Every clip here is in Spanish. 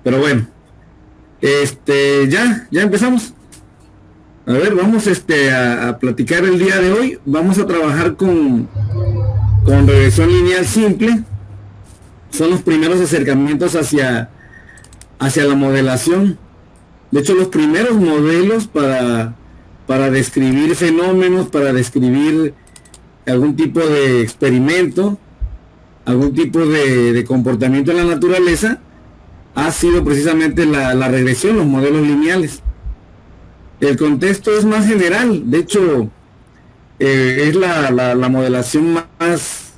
Pero bueno, ya empezamos. A ver, vamos a platicar el día de hoy. Vamos a trabajar con regresión lineal simple. Son los primeros acercamientos hacia la modelación. De hecho, los primeros modelos para describir fenómenos, para describir algún tipo de experimento, algún tipo de comportamiento en la naturaleza, ha sido precisamente la regresión, los modelos lineales. El contexto es más general, de hecho, es la modelación más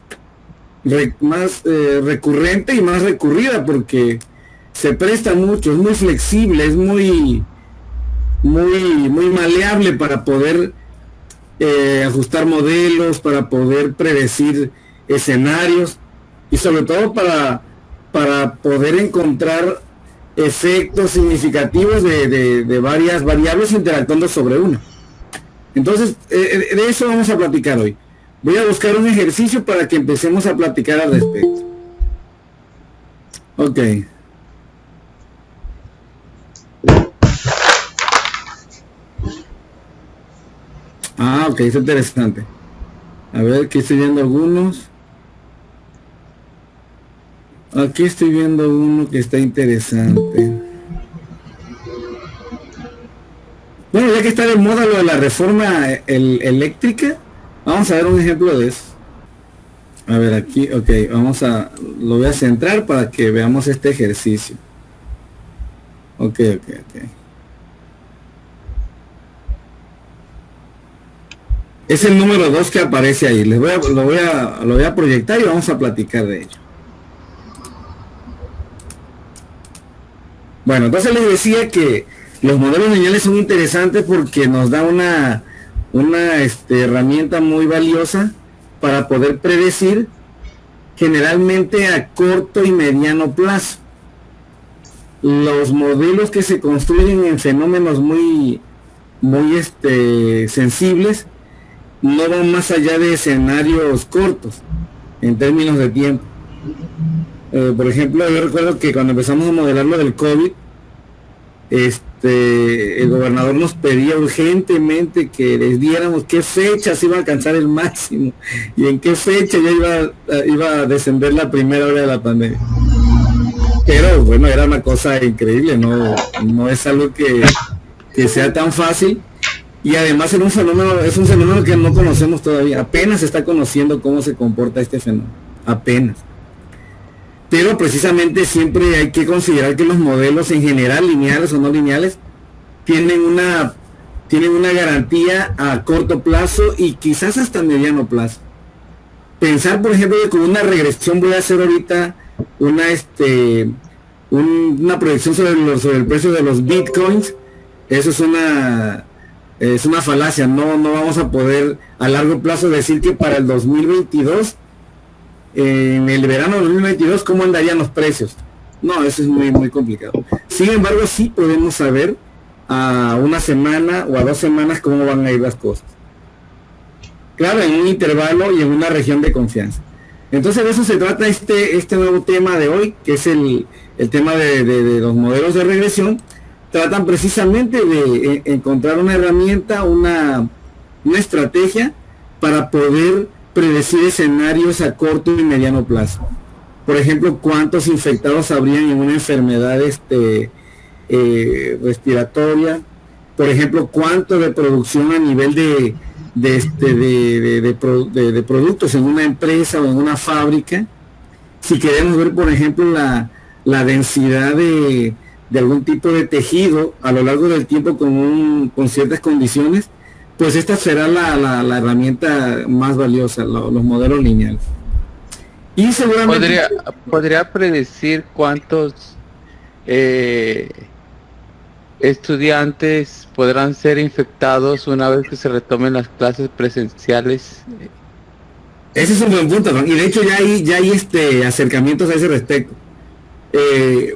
recurrente y más recurrida, porque se presta mucho, es muy flexible, es muy maleable para poder ajustar modelos, para poder predecir escenarios y sobre todo para poder encontrar efectos significativos de varias variables interactuando sobre una. Entonces, de eso vamos a platicar hoy. Voy a buscar un ejercicio para que empecemos a platicar al respecto. Ok. Ok, es interesante. A ver, que estoy viendo algunos. Aquí estoy viendo uno que está interesante. Bueno, ya que está de moda lo de la reforma eléctrica, vamos a ver un ejemplo de eso. A ver, aquí, ok, lo voy a centrar para que veamos este ejercicio. Ok. Es el número 2 que aparece ahí. Lo voy a proyectar y vamos a platicar de ello. Bueno, entonces les decía que los modelos lineales son interesantes porque nos da una herramienta muy valiosa para poder predecir generalmente a corto y mediano plazo. Los modelos que se construyen en fenómenos muy sensibles no van más allá de escenarios cortos en términos de tiempo. Por ejemplo, yo recuerdo que cuando empezamos a modelar lo del COVID, el gobernador nos pedía urgentemente que les diéramos qué fecha se iba a alcanzar el máximo y en qué fecha ya iba a descender la primera hora de la pandemia. Pero bueno, era una cosa increíble, no es algo que sea tan fácil. Y además es un fenómeno que no conocemos todavía, apenas se está conociendo cómo se comporta este fenómeno, apenas. Pero precisamente siempre hay que considerar que los modelos en general, lineales o no lineales, tienen una garantía a corto plazo y quizás hasta mediano plazo. Pensar, por ejemplo, que con una regresión voy a hacer ahorita una proyección sobre el precio de los bitcoins, eso es una falacia. No vamos a poder a largo plazo decir que para el 2022, en el verano de 2022, cómo andarían los precios. No, eso es muy complicado. Sin embargo, sí podemos saber a una semana o a 2 semanas cómo van a ir las cosas. Claro, en un intervalo y en una región de confianza. Entonces de eso se trata este nuevo tema de hoy, que es el tema de los modelos de regresión. Tratan precisamente de encontrar una herramienta, una estrategia para poder predecir escenarios a corto y mediano plazo. Por ejemplo, cuántos infectados habrían en una enfermedad respiratoria. Por ejemplo, cuánto de producción a nivel de productos en una empresa o en una fábrica. Si queremos ver, por ejemplo, la densidad de algún tipo de tejido a lo largo del tiempo con ciertas condiciones, pues esta será la herramienta más valiosa, los modelos lineales. Y seguramente podría predecir cuántos estudiantes podrán ser infectados una vez que se retomen las clases presenciales. Ese es un buen punto, ¿no? Y de hecho ya hay acercamientos a ese respecto.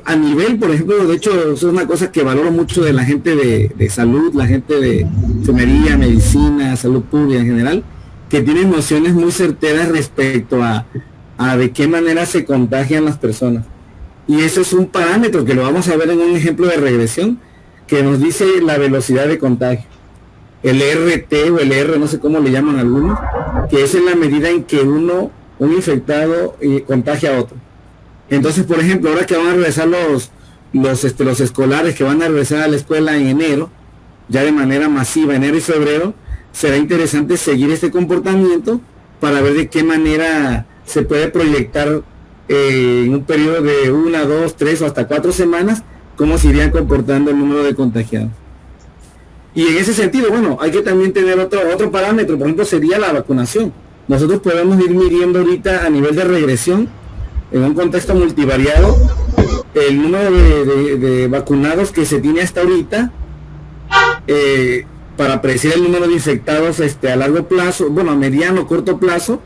A nivel, por ejemplo, de hecho, eso es una cosa que valoro mucho de la gente de salud, la gente de enfermería, medicina, salud pública en general, que tienen nociones muy certeras respecto a de qué manera se contagian las personas. Y eso es un parámetro que lo vamos a ver en un ejemplo de regresión que nos dice la velocidad de contagio. El RT o el R, no sé cómo le llaman algunos, que es en la medida en que un infectado contagia a otro. Entonces, por ejemplo, ahora que van a regresar los escolares que van a regresar a la escuela en enero, ya de manera masiva, enero y febrero, será interesante seguir este comportamiento para ver de qué manera se puede proyectar en un periodo de 1, 2, 3 o hasta 4 semanas, cómo se irían comportando el número de contagiados. Y en ese sentido, bueno, hay que también tener otro parámetro, por ejemplo, sería la vacunación. Nosotros podemos ir midiendo ahorita a nivel de regresión, en un contexto multivariado, el número de vacunados que se tiene hasta ahorita, para predecir el número de infectados a largo plazo, bueno, a mediano o corto plazo.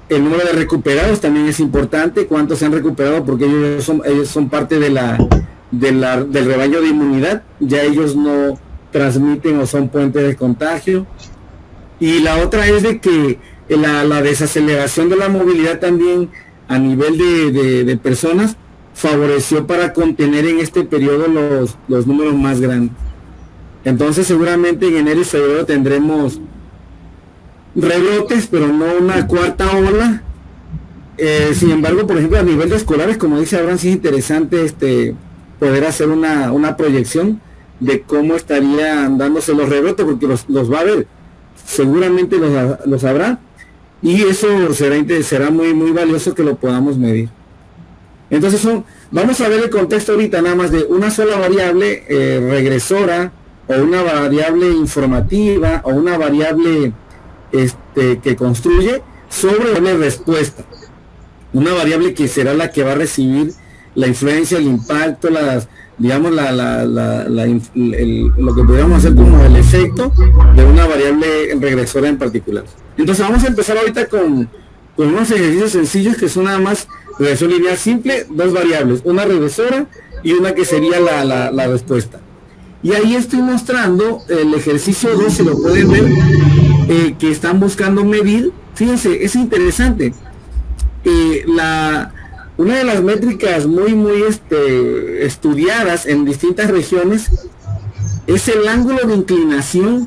El número de recuperados también es importante, cuántos se han recuperado, porque ellos son parte del rebaño de inmunidad, ya ellos no transmiten o son puentes de contagio. Y la otra es de que la desaceleración de la movilidad también a nivel de personas favoreció para contener en este periodo los números más grandes. Entonces seguramente en enero y febrero tendremos rebrotes, pero no una cuarta ola. Sin embargo, por ejemplo, a nivel de escolares, como dice Abraham, sí es interesante poder hacer una proyección de cómo estarían dándose los rebrotes, porque los va a haber, seguramente los habrá, y eso será muy, muy valioso que lo podamos medir. Entonces vamos a ver el contexto ahorita nada más de una sola variable regresora, o una variable informativa, o una variable que construye sobre una respuesta, una variable que será la que va a recibir la influencia, el impacto, digamos lo que podríamos hacer como el efecto de una variable regresora en particular. Entonces vamos a empezar ahorita con unos ejercicios sencillos que son nada más regresión lineal simple, dos variables, una regresora y una que sería la respuesta. Y ahí estoy mostrando el ejercicio 2, se lo pueden ver, que están buscando medir. Fíjense, es interesante. Una de las métricas muy estudiadas en distintas regiones es el ángulo de inclinación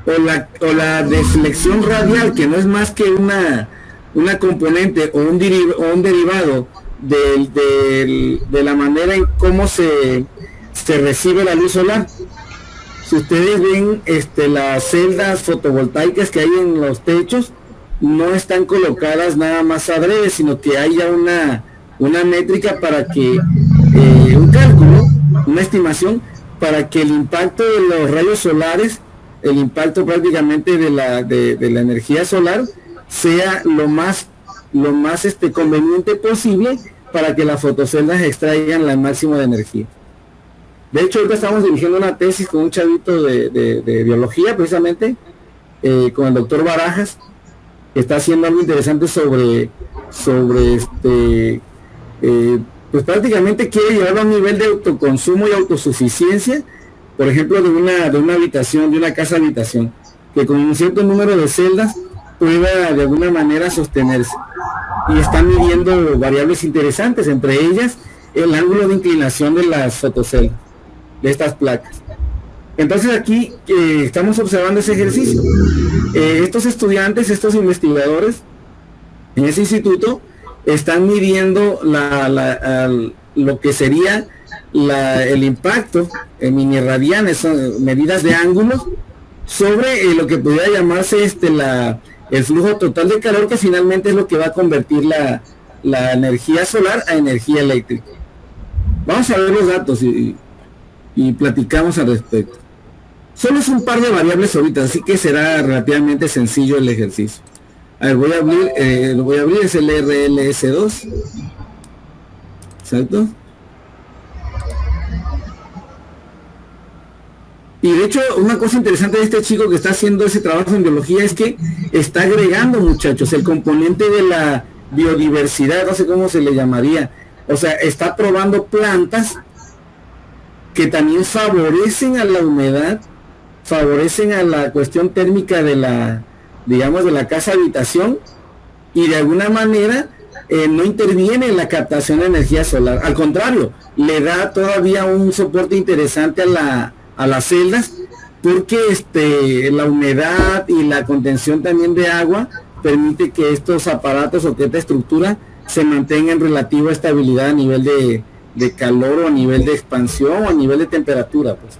o la deflexión radial, que no es más que una componente o un derivado de la manera en cómo se recibe la luz solar. Si ustedes ven las celdas fotovoltaicas que hay en los techos, no están colocadas nada más adrede, sino que haya una métrica para que un cálculo, una estimación para que el impacto de los rayos solares, el impacto prácticamente de la energía solar, sea lo más conveniente posible para que las fotoceldas extraigan el máximo de energía. De hecho, ahorita estamos dirigiendo una tesis con un chavito de biología, precisamente, con el doctor Barajas, que está haciendo algo interesante sobre pues prácticamente quiere llevarlo a un nivel de autoconsumo y autosuficiencia, por ejemplo, de una habitación, de una casa habitación, que con un cierto número de celdas pueda de alguna manera sostenerse. Y están midiendo variables interesantes, entre ellas el ángulo de inclinación de las fotoceldas, de estas placas. Entonces aquí estamos observando ese ejercicio. Estos estudiantes, estos investigadores en ese instituto están midiendo lo que sería el impacto en minirradianes, son medidas de ángulos, sobre lo que podría llamarse el flujo total de calor, que finalmente es lo que va a convertir la energía solar a energía eléctrica. Vamos a ver los datos y platicamos al respecto. Solo es un par de variables ahorita, así que será relativamente sencillo el ejercicio. A ver, lo voy a abrir, es el RLS2. Exacto. Y de hecho, una cosa interesante de este chico que está haciendo ese trabajo en biología es que está agregando, muchachos, el componente de la biodiversidad, no sé cómo se le llamaría. O sea, está probando plantas que también favorecen a la humedad, favorecen a la cuestión térmica de la casa habitación, y de alguna manera no interviene en la captación de energía solar, al contrario, le da todavía un soporte interesante a las celdas, porque la humedad y la contención también de agua permite que estos aparatos o que esta estructura se mantenga en relativa estabilidad a nivel de calor o a nivel de expansión o a nivel de temperatura, pues.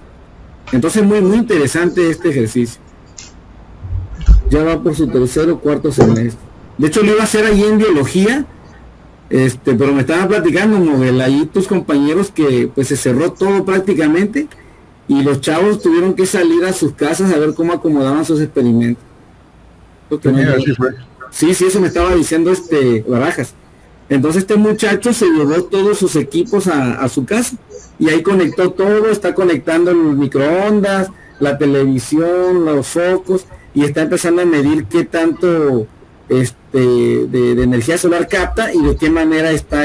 Entonces muy interesante este ejercicio. Ya va por su tercer o cuarto semestre. De hecho lo iba a hacer ahí en biología, pero me estaban platicando, Miguel, ahí tus compañeros que pues se cerró todo prácticamente y los chavos tuvieron que salir a sus casas a ver cómo acomodaban sus experimentos. Sí, eso me estaba diciendo Barajas. Entonces este muchacho se llevó todos sus equipos a su casa y ahí conectó todo, está conectando los microondas, la televisión, los focos, y está empezando a medir qué tanto de energía solar capta y de qué manera está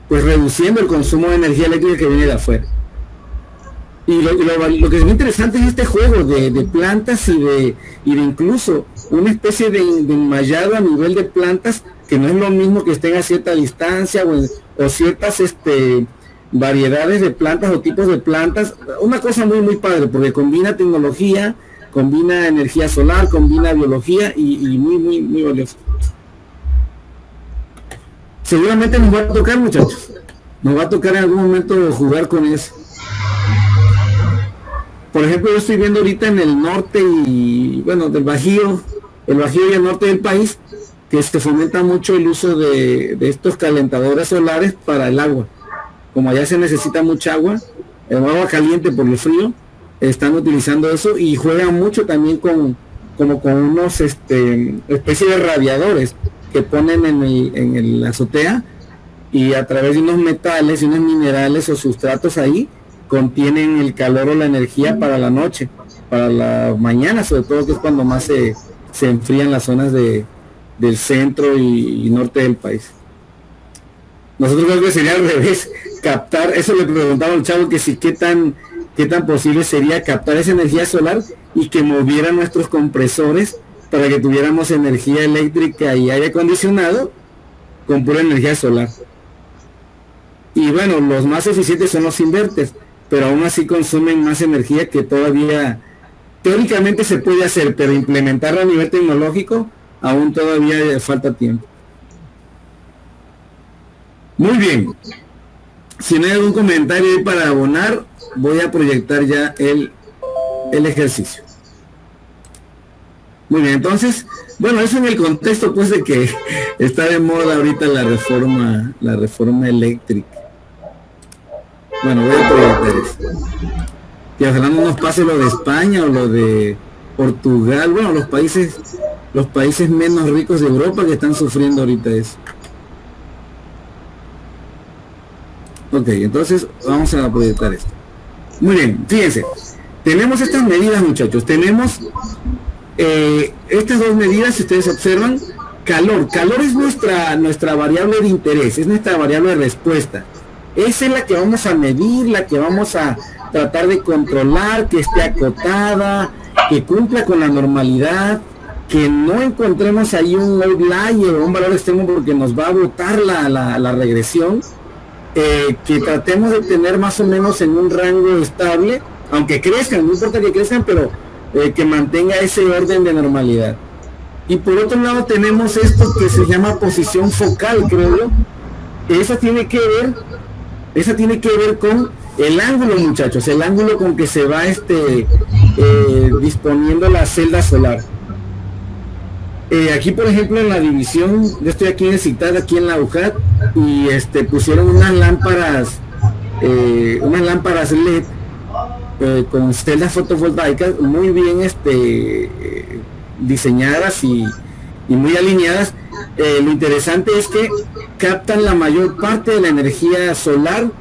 pues reduciendo el consumo de energía eléctrica que viene de afuera. Y lo que es muy interesante es este juego de plantas y de incluso una especie de enmallado a nivel de plantas, que no es lo mismo que estén a cierta distancia o ciertas variedades de plantas o tipos de plantas. Una cosa muy padre, porque combina tecnología, combina energía solar, combina biología y muy valioso. Seguramente nos va a tocar, muchachos, nos va a tocar en algún momento jugar con eso. Por ejemplo, yo estoy viendo ahorita en el norte y del Bajío, el Bajío y el norte del país, que se fomenta mucho el uso de estos calentadores solares para el agua. Como allá se necesita mucha agua agua caliente por el frío, están utilizando eso y juegan mucho también con unos especie de radiadores que ponen en la azotea, y a través de unos metales y unos minerales o sustratos ahí contienen el calor o la energía para la noche, para la mañana, sobre todo, que es cuando más se enfrían las zonas del centro y norte del país. Nosotros creo que sería al revés, captar, eso le preguntaba al chavo, que si qué tan posible sería captar esa energía solar y que moviera nuestros compresores para que tuviéramos energía eléctrica y aire acondicionado con pura energía solar. Y bueno, los más eficientes son los inverters, pero aún así consumen más energía, que todavía teóricamente se puede hacer, pero implementarlo a nivel tecnológico aún todavía falta tiempo. Muy bien, si no hay algún comentario ahí para abonar, voy a proyectar ya el ejercicio. Muy bien, entonces, bueno, eso en el contexto pues de que está de moda ahorita la reforma eléctrica. Bueno, voy a proyectar eso. Y ojalá no nos pase lo de España o lo de Portugal, bueno, los países menos ricos de Europa que están sufriendo ahorita eso. Ok, entonces vamos a proyectar esto. Muy bien, fíjense, tenemos estas medidas, muchachos, tenemos estas dos medidas. Si ustedes observan, calor es nuestra variable de interés, es nuestra variable de respuesta. Esa es la que vamos a medir, la que vamos a tratar de controlar, que esté acotada, que cumpla con la normalidad, que no encontremos ahí un outlier o un valor extremo porque nos va a botar la regresión, que tratemos de tener más o menos en un rango estable, aunque crezcan, no importa que crezcan, pero que mantenga ese orden de normalidad. Y por otro lado tenemos esto que se llama posición focal, creo yo. Esa tiene que ver con el ángulo, muchachos, el ángulo con que se va disponiendo la celda solar. Aquí, por ejemplo, en la división, yo estoy aquí en CITAD, aquí en la UJAT, y pusieron unas lámparas LED con celdas fotovoltaicas muy bien diseñadas y muy alineadas. Lo interesante es que captan la mayor parte de la energía solar,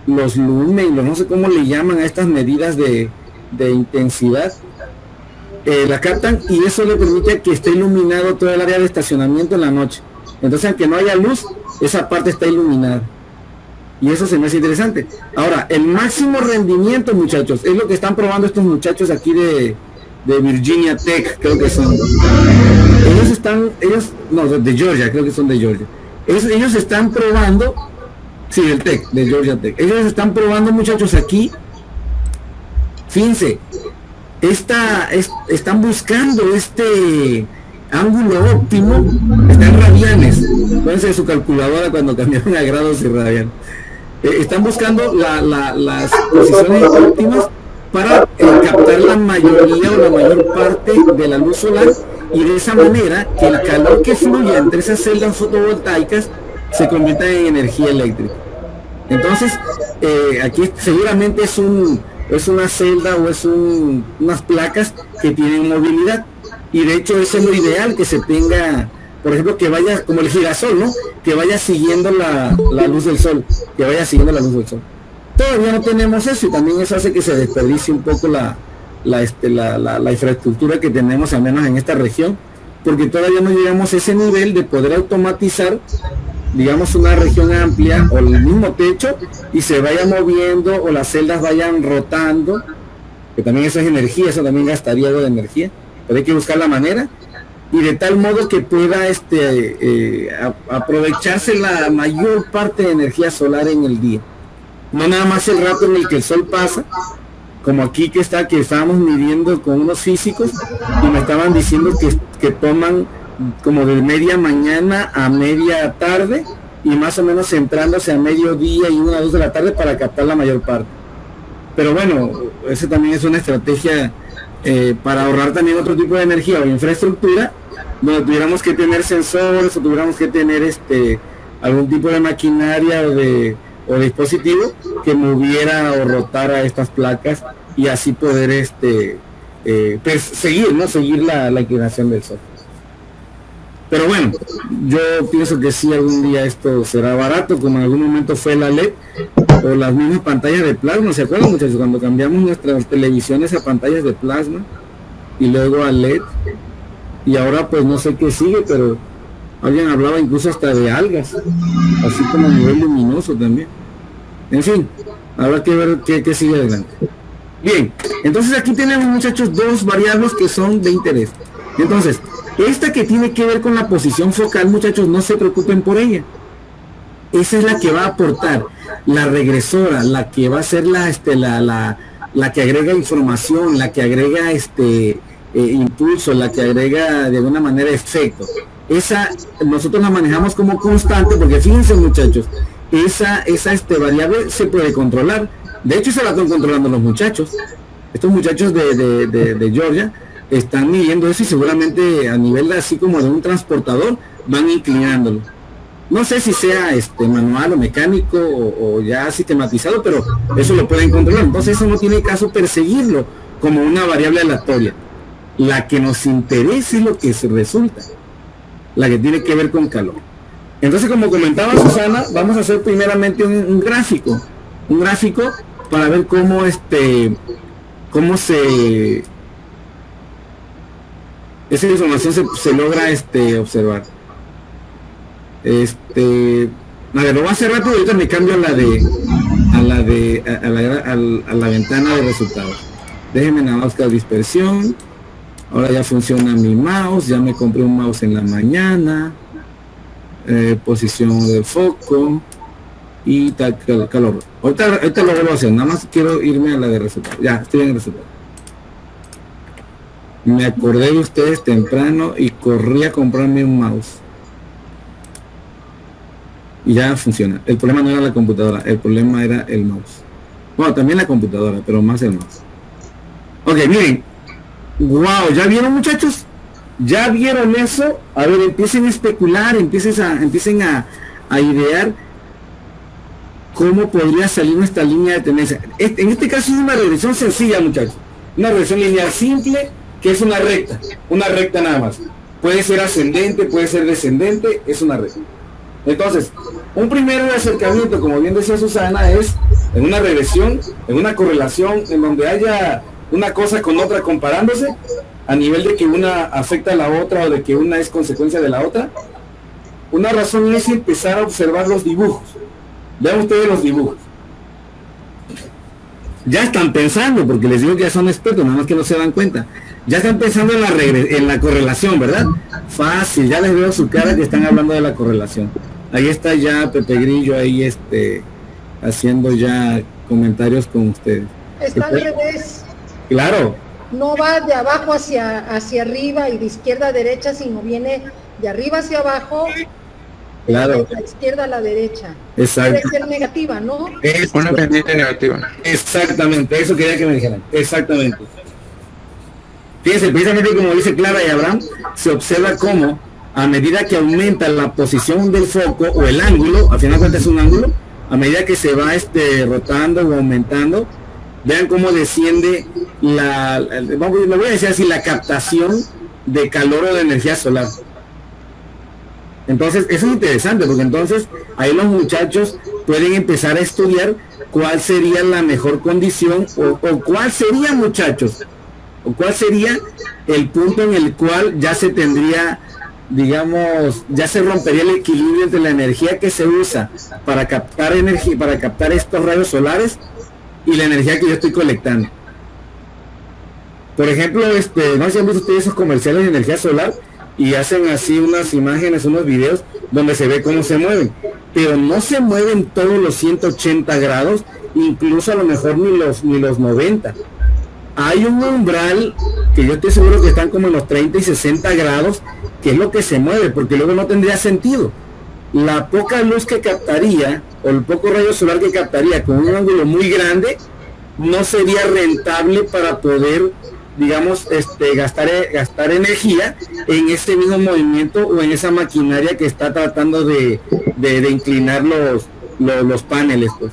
los lumen, no sé cómo le llaman a estas medidas de intensidad, la captan, y eso le permite que esté iluminado todo el área de estacionamiento en la noche. Entonces, aunque no haya luz, esa parte está iluminada, y eso se me hace interesante. Ahora, el máximo rendimiento, muchachos, es lo que están probando estos muchachos aquí de Virginia Tech, creo que son. de Georgia, creo que son de Georgia. Ellos están probando, sí, del Tech, de Georgia Tech. Ellos están probando, muchachos, aquí. Fíjense, están buscando este ángulo óptimo, están radianes. Acuérdense de su calculadora cuando cambiaron a grados y radianes. Están buscando las posiciones óptimas para captar la mayoría o la mayor parte de la luz solar, y de esa manera que el calor que fluye entre esas celdas fotovoltaicas se convierta en energía eléctrica. Entonces, aquí seguramente es una celda o unas placas que tienen movilidad, y de hecho eso es lo ideal, que se tenga, por ejemplo, que vaya como el girasol, ¿no? Que vaya siguiendo la luz del sol, Todavía no tenemos eso, y también eso hace que se desperdicie un poco la infraestructura que tenemos, al menos en esta región, porque todavía no llegamos a ese nivel de poder automatizar, digamos, una región amplia o el mismo techo y se vaya moviendo, o las celdas vayan rotando, que también eso es energía, eso también gastaría algo de energía, pero hay que buscar la manera, y de tal modo que pueda aprovecharse la mayor parte de energía solar en el día. No nada más el rato en el que el sol pasa, como aquí que estábamos midiendo con unos físicos y me estaban diciendo que toman como de media mañana a media tarde, y más o menos centrándose a mediodía y 1 a 2 de la tarde para captar la mayor parte. Pero bueno, eso también es una estrategia para ahorrar también otro tipo de energía o infraestructura, donde tuviéramos que tener sensores o tuviéramos que tener algún tipo de maquinaria o dispositivo que moviera o rotara estas placas, y así poder seguir la inclinación del sol. Pero bueno, yo pienso que sí, algún día esto será barato, como en algún momento fue la LED o las mismas pantallas de plasma. ¿Se acuerdan, muchachos, cuando cambiamos nuestras televisiones a pantallas de plasma y luego a LED? Y ahora pues no sé qué sigue, pero alguien hablaba incluso hasta de algas, así como a nivel luminoso también. En fin, habrá que ver qué sigue adelante. Bien, entonces aquí tenemos, muchachos, dos variables que son de interés. Entonces, esta que tiene que ver con la posición focal, muchachos, no se preocupen por ella. Esa es la que va a aportar la regresora, la que va a ser la que agrega información, la que agrega impulso, la que agrega de alguna manera efecto. Esa nosotros la manejamos como constante, porque fíjense, muchachos, esa variable se puede controlar. De hecho, se la están controlando los muchachos. Estos muchachos de Georgia están midiendo eso, y seguramente a nivel así como de un transportador van inclinándolo. No sé si sea manual o mecánico o ya sistematizado, pero eso lo pueden controlar. Entonces eso no tiene caso perseguirlo como una variable aleatoria. La que nos interesa es lo que se resulta, la que tiene que ver con calor. Entonces, como comentaba Susana, vamos a hacer primeramente un gráfico para ver cómo esa información se logra observar. A ver, lo voy a hacer rápido, ahorita me cambio a la ventana de resultados. Déjenme nada más buscar dispersión. Ahora ya funciona mi mouse, ya me compré un mouse en la mañana. Posición del foco y tal, calor. Ahorita lo vuelvo a hacer, nada más quiero irme a la de resultados. Ya, estoy en el resultado. Me acordé de ustedes temprano y corrí a comprarme un mouse. Y ya funciona. El problema no era la computadora, el problema era el mouse. Bueno, también la computadora, pero más el mouse. Ok, miren. Wow, ¿ya vieron, muchachos? ¿Ya vieron eso? A ver, empiecen a especular, empiecen a idear cómo podría salir nuestra línea de tendencia. En este caso es una regresión sencilla, muchachos. Una regresión lineal simple, que es una recta nada más. Puede ser ascendente, puede ser descendente, es una recta. Entonces, un primer acercamiento, como bien decía Susana, es en una regresión, en una correlación, en donde haya una cosa con otra comparándose, a nivel de que una afecta a la otra o de que una es consecuencia de la otra. Una razón es empezar a observar los dibujos. Vean ustedes los dibujos. Ya están pensando, porque les digo que ya son expertos, nada más que no se dan cuenta. Ya están pensando en la correlación, ¿verdad? Fácil, ya les veo su cara que están hablando de la correlación. Ahí está ya Pepe Grillo ahí haciendo ya comentarios con ustedes. Está al revés. Claro. No va de abajo hacia arriba y de izquierda a derecha, sino viene de arriba hacia abajo, claro, de la izquierda a la derecha. Exacto. Debe ser negativa, ¿no? Es una pendiente negativa. Exactamente, eso quería que me dijeran. Exactamente. Fíjense, precisamente como dice Clara y Abraham, se observa cómo a medida que aumenta la posición del foco o el ángulo, al final de cuentas es un ángulo, a medida que se va rotando o aumentando, vean cómo desciende lo voy a decir así, la captación de calor o de energía solar. Entonces, eso es interesante, porque entonces ahí los muchachos pueden empezar a estudiar cuál sería la mejor condición, o cuál sería, muchachos, o cuál sería el punto en el cual ya se tendría, digamos, ya se rompería el equilibrio entre la energía que se usa para captar energía, para captar estos rayos solares, y la energía que yo estoy colectando. Por ejemplo, no sé si han visto ustedes esos comerciales de energía solar y hacen así unas imágenes, unos videos donde se ve cómo se mueven, pero no se mueven todos los 180 grados, incluso a lo mejor ni los 90. Hay un umbral que yo estoy seguro que están como en los 30 y 60 grados, que es lo que se mueve, porque luego no tendría sentido. La poca luz que captaría, o el poco rayo solar que captaría con un ángulo muy grande, no sería rentable para poder, digamos, gastar energía en este mismo movimiento o en esa maquinaria que está tratando de inclinar los paneles, pues.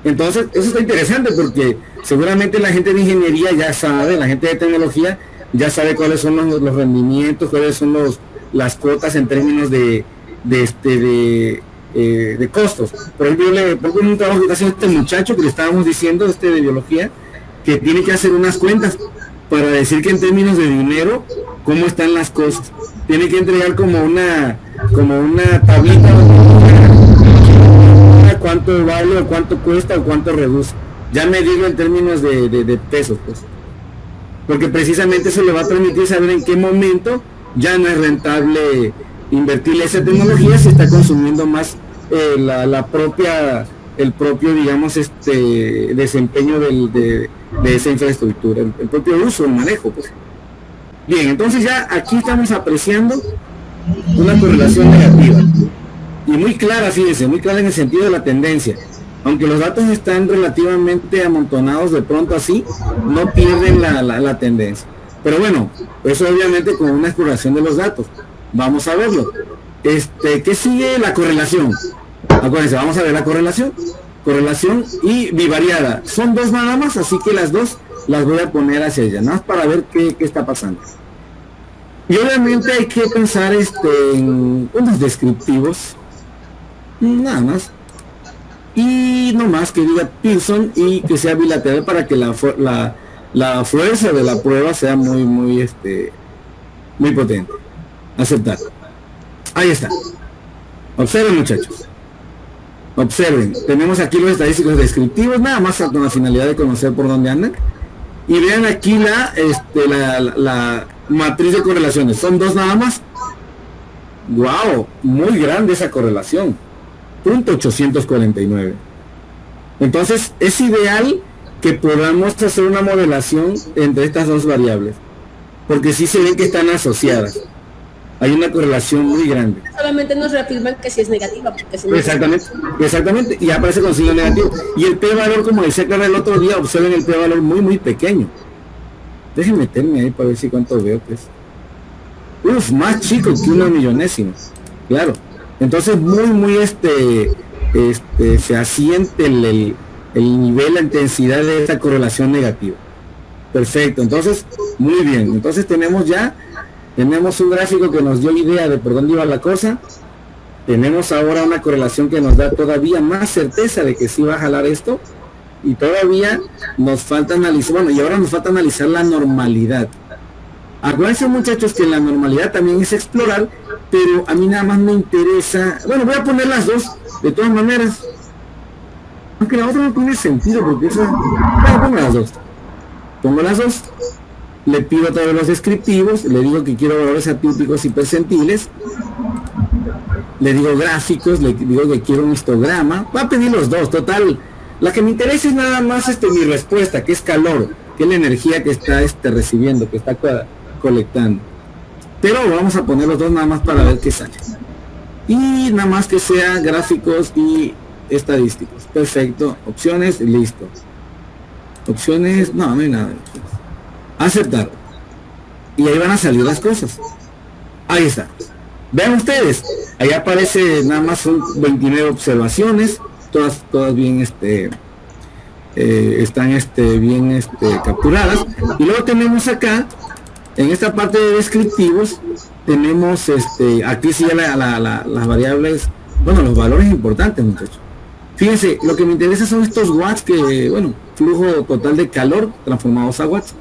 Entonces, eso está interesante porque seguramente la gente de ingeniería ya sabe, la gente de tecnología ya sabe cuáles son los rendimientos, cuáles son las cuotas en términos de costos. Por ejemplo, yo le pongo un trabajo que está haciendo este muchacho que le estábamos diciendo, de biología, que tiene que hacer unas cuentas para decir que en términos de dinero, cómo están las cosas. Tiene que entregar como una tablita cuánto vale, o cuánto cuesta, o cuánto reduce. Ya medirlo en términos de pesos, pues. Porque precisamente eso le va a permitir saber en qué momento ya no es rentable invertirle esa tecnología si está consumiendo más el propio, digamos, desempeño de esa infraestructura, el propio uso, el manejo, pues. Bien, entonces ya aquí estamos apreciando una correlación negativa y muy clara, fíjense, muy clara en el sentido de la tendencia. Aunque los datos están relativamente amontonados de pronto así, no pierden la tendencia. Pero bueno, eso obviamente con una exploración de los datos. Vamos a verlo. ¿Qué sigue? La correlación. Acuérdense, vamos a ver la correlación. Correlación y bivariada. Son dos nada más, así que las dos las voy a poner hacia ella, nada más para ver qué está pasando. Y obviamente hay que pensar en unos descriptivos, nada más. Y no más que diga Pearson y que sea bilateral para que la fuerza de la prueba sea muy potente. Aceptar. Ahí está. Observen, muchachos. Observen. Tenemos aquí los estadísticos descriptivos, nada más con la finalidad de conocer por dónde andan. Y vean aquí la matriz de correlaciones. Son dos nada más. Wow, muy grande esa correlación. .849. Entonces es ideal que podamos hacer una modelación entre estas dos variables, porque sí se ven que están asociadas. Hay una correlación muy grande. Solamente nos reafirman que si es negativa, porque si no exactamente, y aparece con signo negativo. Y el p-valor, como decía Clara el otro día, observen el p-valor muy pequeño. Déjenme meterme ahí para ver si cuánto veo que es. Más chico que una millonésima. Claro. Entonces muy se asiente el nivel, la intensidad de esta correlación negativa. Perfecto, entonces muy bien. Entonces tenemos un gráfico que nos dio idea de por dónde iba la cosa. Tenemos ahora una correlación que nos da todavía más certeza de que sí va a jalar esto, y todavía nos falta analizar, y ahora nos falta analizar la normalidad. Acuérdense, muchachos, que la normalidad también es explorar, pero a mí nada más me interesa, voy a poner las dos, de todas maneras, aunque la otra no tiene sentido, porque esa, pongo las dos, le pido todos los descriptivos, le digo que quiero valores atípicos y percentiles, le digo gráficos, le digo que quiero un histograma, va a pedir los dos, total, la que me interesa es nada más mi respuesta, que es calor, que es la energía que está recibiendo, que está colectando. Pero vamos a poner los dos nada más para ver qué sale. Y nada más que sea gráficos y estadísticos. Perfecto. Opciones, listo. Opciones, no hay nada. Aceptar. Y ahí van a salir las cosas. Ahí está. Vean ustedes, ahí aparece nada más son 29 observaciones, todas bien están bien capturadas. Y luego tenemos acá, en esta parte de descriptivos, tenemos aquí sí ya las variables, bueno, los valores importantes, muchachos. Fíjense, lo que me interesa son estos watts que, bueno, flujo total de calor transformados a watts.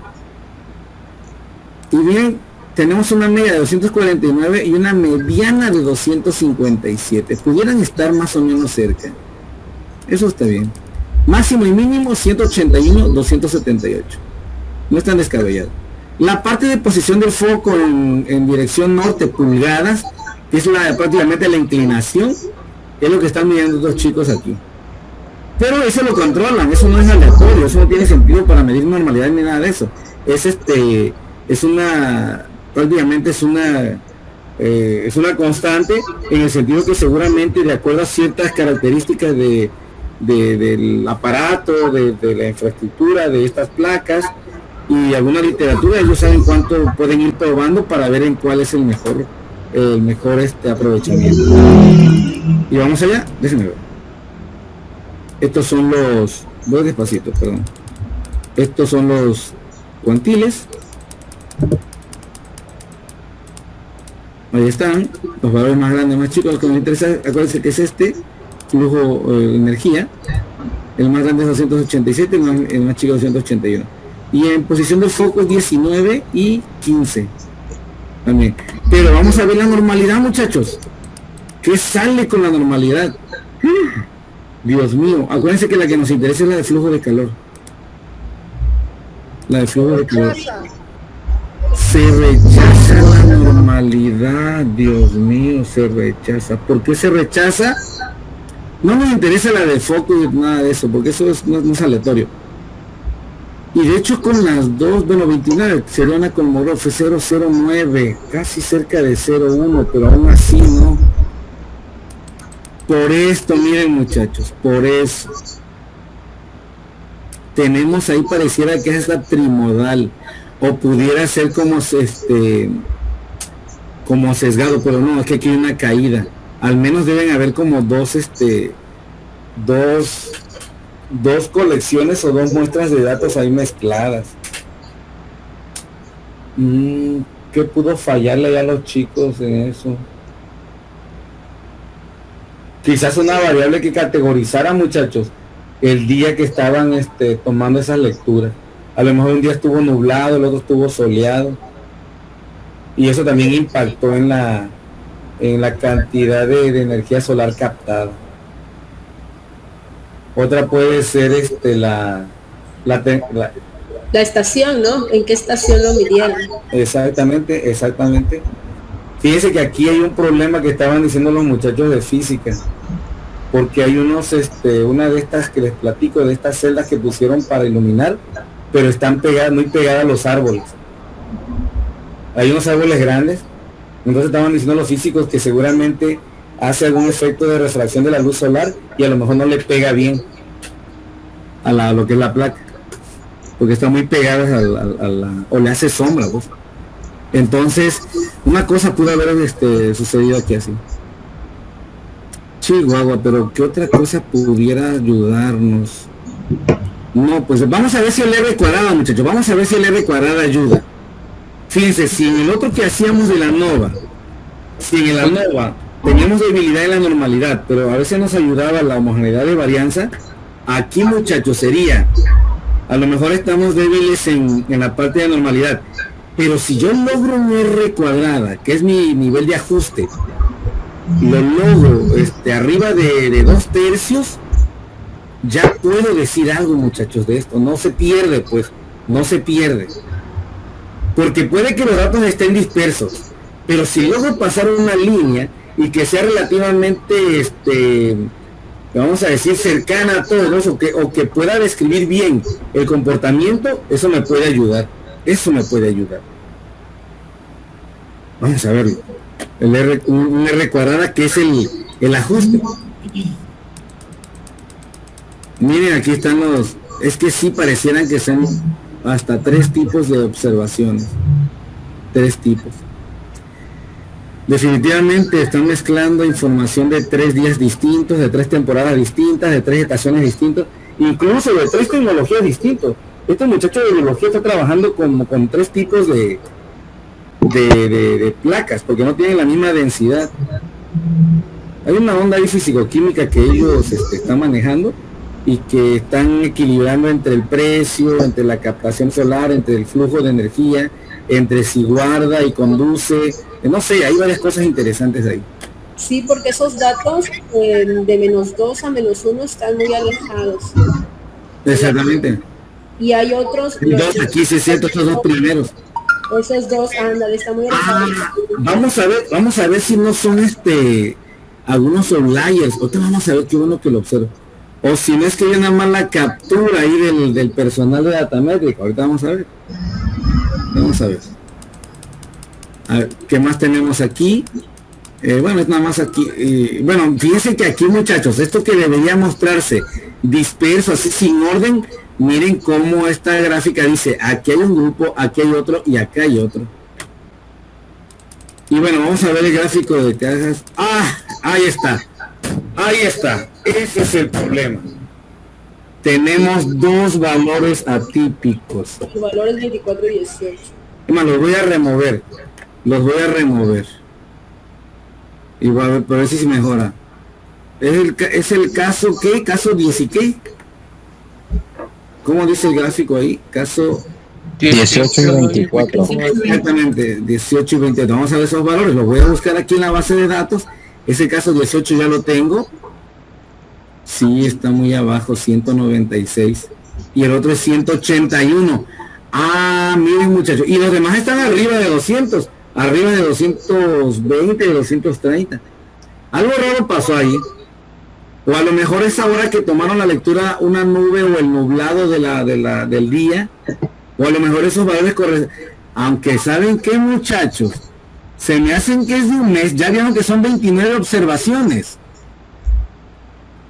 Y bien, tenemos una media de 249 y una mediana de 257. Pudieran estar más o menos cerca. Eso está bien. Máximo y mínimo 181, 278. No es tan descabellado. La parte de posición del foco en dirección norte, pulgadas, que es prácticamente la inclinación, es lo que están midiendo estos chicos aquí. Pero eso lo controlan, eso no es aleatorio, eso no tiene sentido para medir normalidad ni nada de eso. Prácticamente es una constante en el sentido que seguramente de acuerdo a ciertas características del aparato, de la infraestructura, de estas placas y alguna literatura, ellos saben cuánto pueden ir probando para ver en cuál es el mejor aprovechamiento. Y vamos allá, déjenme ver. Estos son voy despacito, perdón. Estos son los cuantiles. Ahí están los valores más grandes, más chicos. Lo que me interesa, acuérdense que es flujo de energía. El más grande es 287, el más chico 281. Y en posición del foco es 19 y 15 también. Pero vamos a ver la normalidad, muchachos. ¿Qué sale con la normalidad? Dios mío, acuérdense que la que nos interesa es la de flujo de calor. La de flujo de calor. Se rechaza la normalidad, Dios mío, se rechaza. ¿Por qué se rechaza? No nos interesa la de foco y nada de eso, porque eso no es aleatorio. Y de hecho con las dos, bueno, 29, sería una con Moró, fue 009, casi cerca de 01, pero aún así no. Por esto, miren muchachos, por eso. Tenemos ahí, pareciera que es la trimodal. O pudiera ser como sesgado, pero no, es que aquí hay una caída. Al menos deben haber como dos colecciones o dos muestras de datos ahí mezcladas. ¿Qué pudo fallarle a los chicos en eso? Quizás una variable que categorizara, muchachos, el día que estaban tomando esas lecturas. A lo mejor un día estuvo nublado, el otro estuvo soleado. Y eso también impactó en la cantidad de energía solar captada. Otra puede ser la estación, ¿no? ¿En qué estación lo midieron? Exactamente. Fíjense que aquí hay un problema que estaban diciendo los muchachos de física. Porque hay una de estas que les platico, de estas celdas que pusieron para iluminar, pero están muy pegadas a los árboles. Hay unos árboles grandes, entonces estaban diciendo los físicos que seguramente hace algún efecto de refracción de la luz solar y a lo mejor no le pega bien a lo que es la placa, porque están muy pegadas o le hace sombra, pues. Entonces, una cosa pudo haber sucedido aquí así. Chihuahua, pero ¿qué otra cosa pudiera ayudarnos? No, pues vamos a ver si el R cuadrada, muchachos, vamos a ver si el R cuadrada ayuda. Fíjense, si en el otro que hacíamos de la ANOVA, si en la ANOVA teníamos debilidad en la normalidad, pero a veces nos ayudaba la homogeneidad de varianza, aquí, muchachos, sería, a lo mejor estamos débiles en la parte de normalidad, pero si yo logro un R cuadrada, que es mi nivel de ajuste, lo logro arriba de 2/3, ya puedo decir algo, muchachos, de esto. No se pierde, pues, no se pierde. porque puede que los datos estén dispersos, pero si logro pasar una línea y que sea relativamente, vamos a decir, cercana a todos, o que pueda describir bien el comportamiento, eso me puede ayudar. Vamos a verlo. Un R cuadrada, que es el ajuste. Miren, aquí están es que sí parecieran que son hasta 3 tipos de observaciones. 3 tipos. Definitivamente están mezclando información de 3 días distintos, de 3 temporadas distintas, de 3 estaciones distintas, incluso de 3 tecnologías distintas. Este muchacho de biología está trabajando con 3 tipos de placas, porque no tienen la misma densidad. Hay una onda ahí físico-química que ellos están manejando y que están equilibrando entre el precio, entre la captación solar, entre el flujo de energía, entre si guarda y conduce, no sé, hay varias cosas interesantes ahí. Sí, porque esos datos de -2 a -1 están muy alejados. Exactamente. Y hay otros... Dos, aquí sí es cierto, estos 2 primeros. Esos 2, ándale, están muy alejados. Vamos a ver si no son algunos outliers. Ahorita vamos a ver, qué bueno que lo observo. O si no es que hay nada más la captura ahí del personal de Datametric. Ahorita vamos a ver. A ver, ¿qué más tenemos aquí? Bueno, es nada más aquí. Bueno, fíjense que aquí, muchachos, esto que debería mostrarse disperso, así sin orden, miren cómo esta gráfica dice, aquí hay un grupo, aquí hay otro y acá hay otro. Y bueno, vamos a ver el gráfico de cajas. Ahí está. Ese es el problema. Tenemos 2 valores atípicos. Los valores 24 y 18. Los voy a remover. Y voy a ver, para ver si se mejora. Es el caso, ¿qué? ¿Caso 10 y qué? ¿Cómo dice el gráfico ahí? Caso 18 y 24. Exactamente, 18 y 24. Vamos a ver esos valores. Los voy a buscar aquí en la base de datos. Ese caso 18 ya lo tengo. Sí, está muy abajo, 196. Y el otro es 181. Miren, muchachos. Y los demás están arriba de 200. Arriba de 220, de 230. Algo raro pasó ahí. O a lo mejor es ahora que tomaron la lectura una nube o el nublado del día. O a lo mejor esos valores corren. Aunque ¿saben qué, muchachos? Se me hacen que es de un mes. Ya vieron que son 29 observaciones.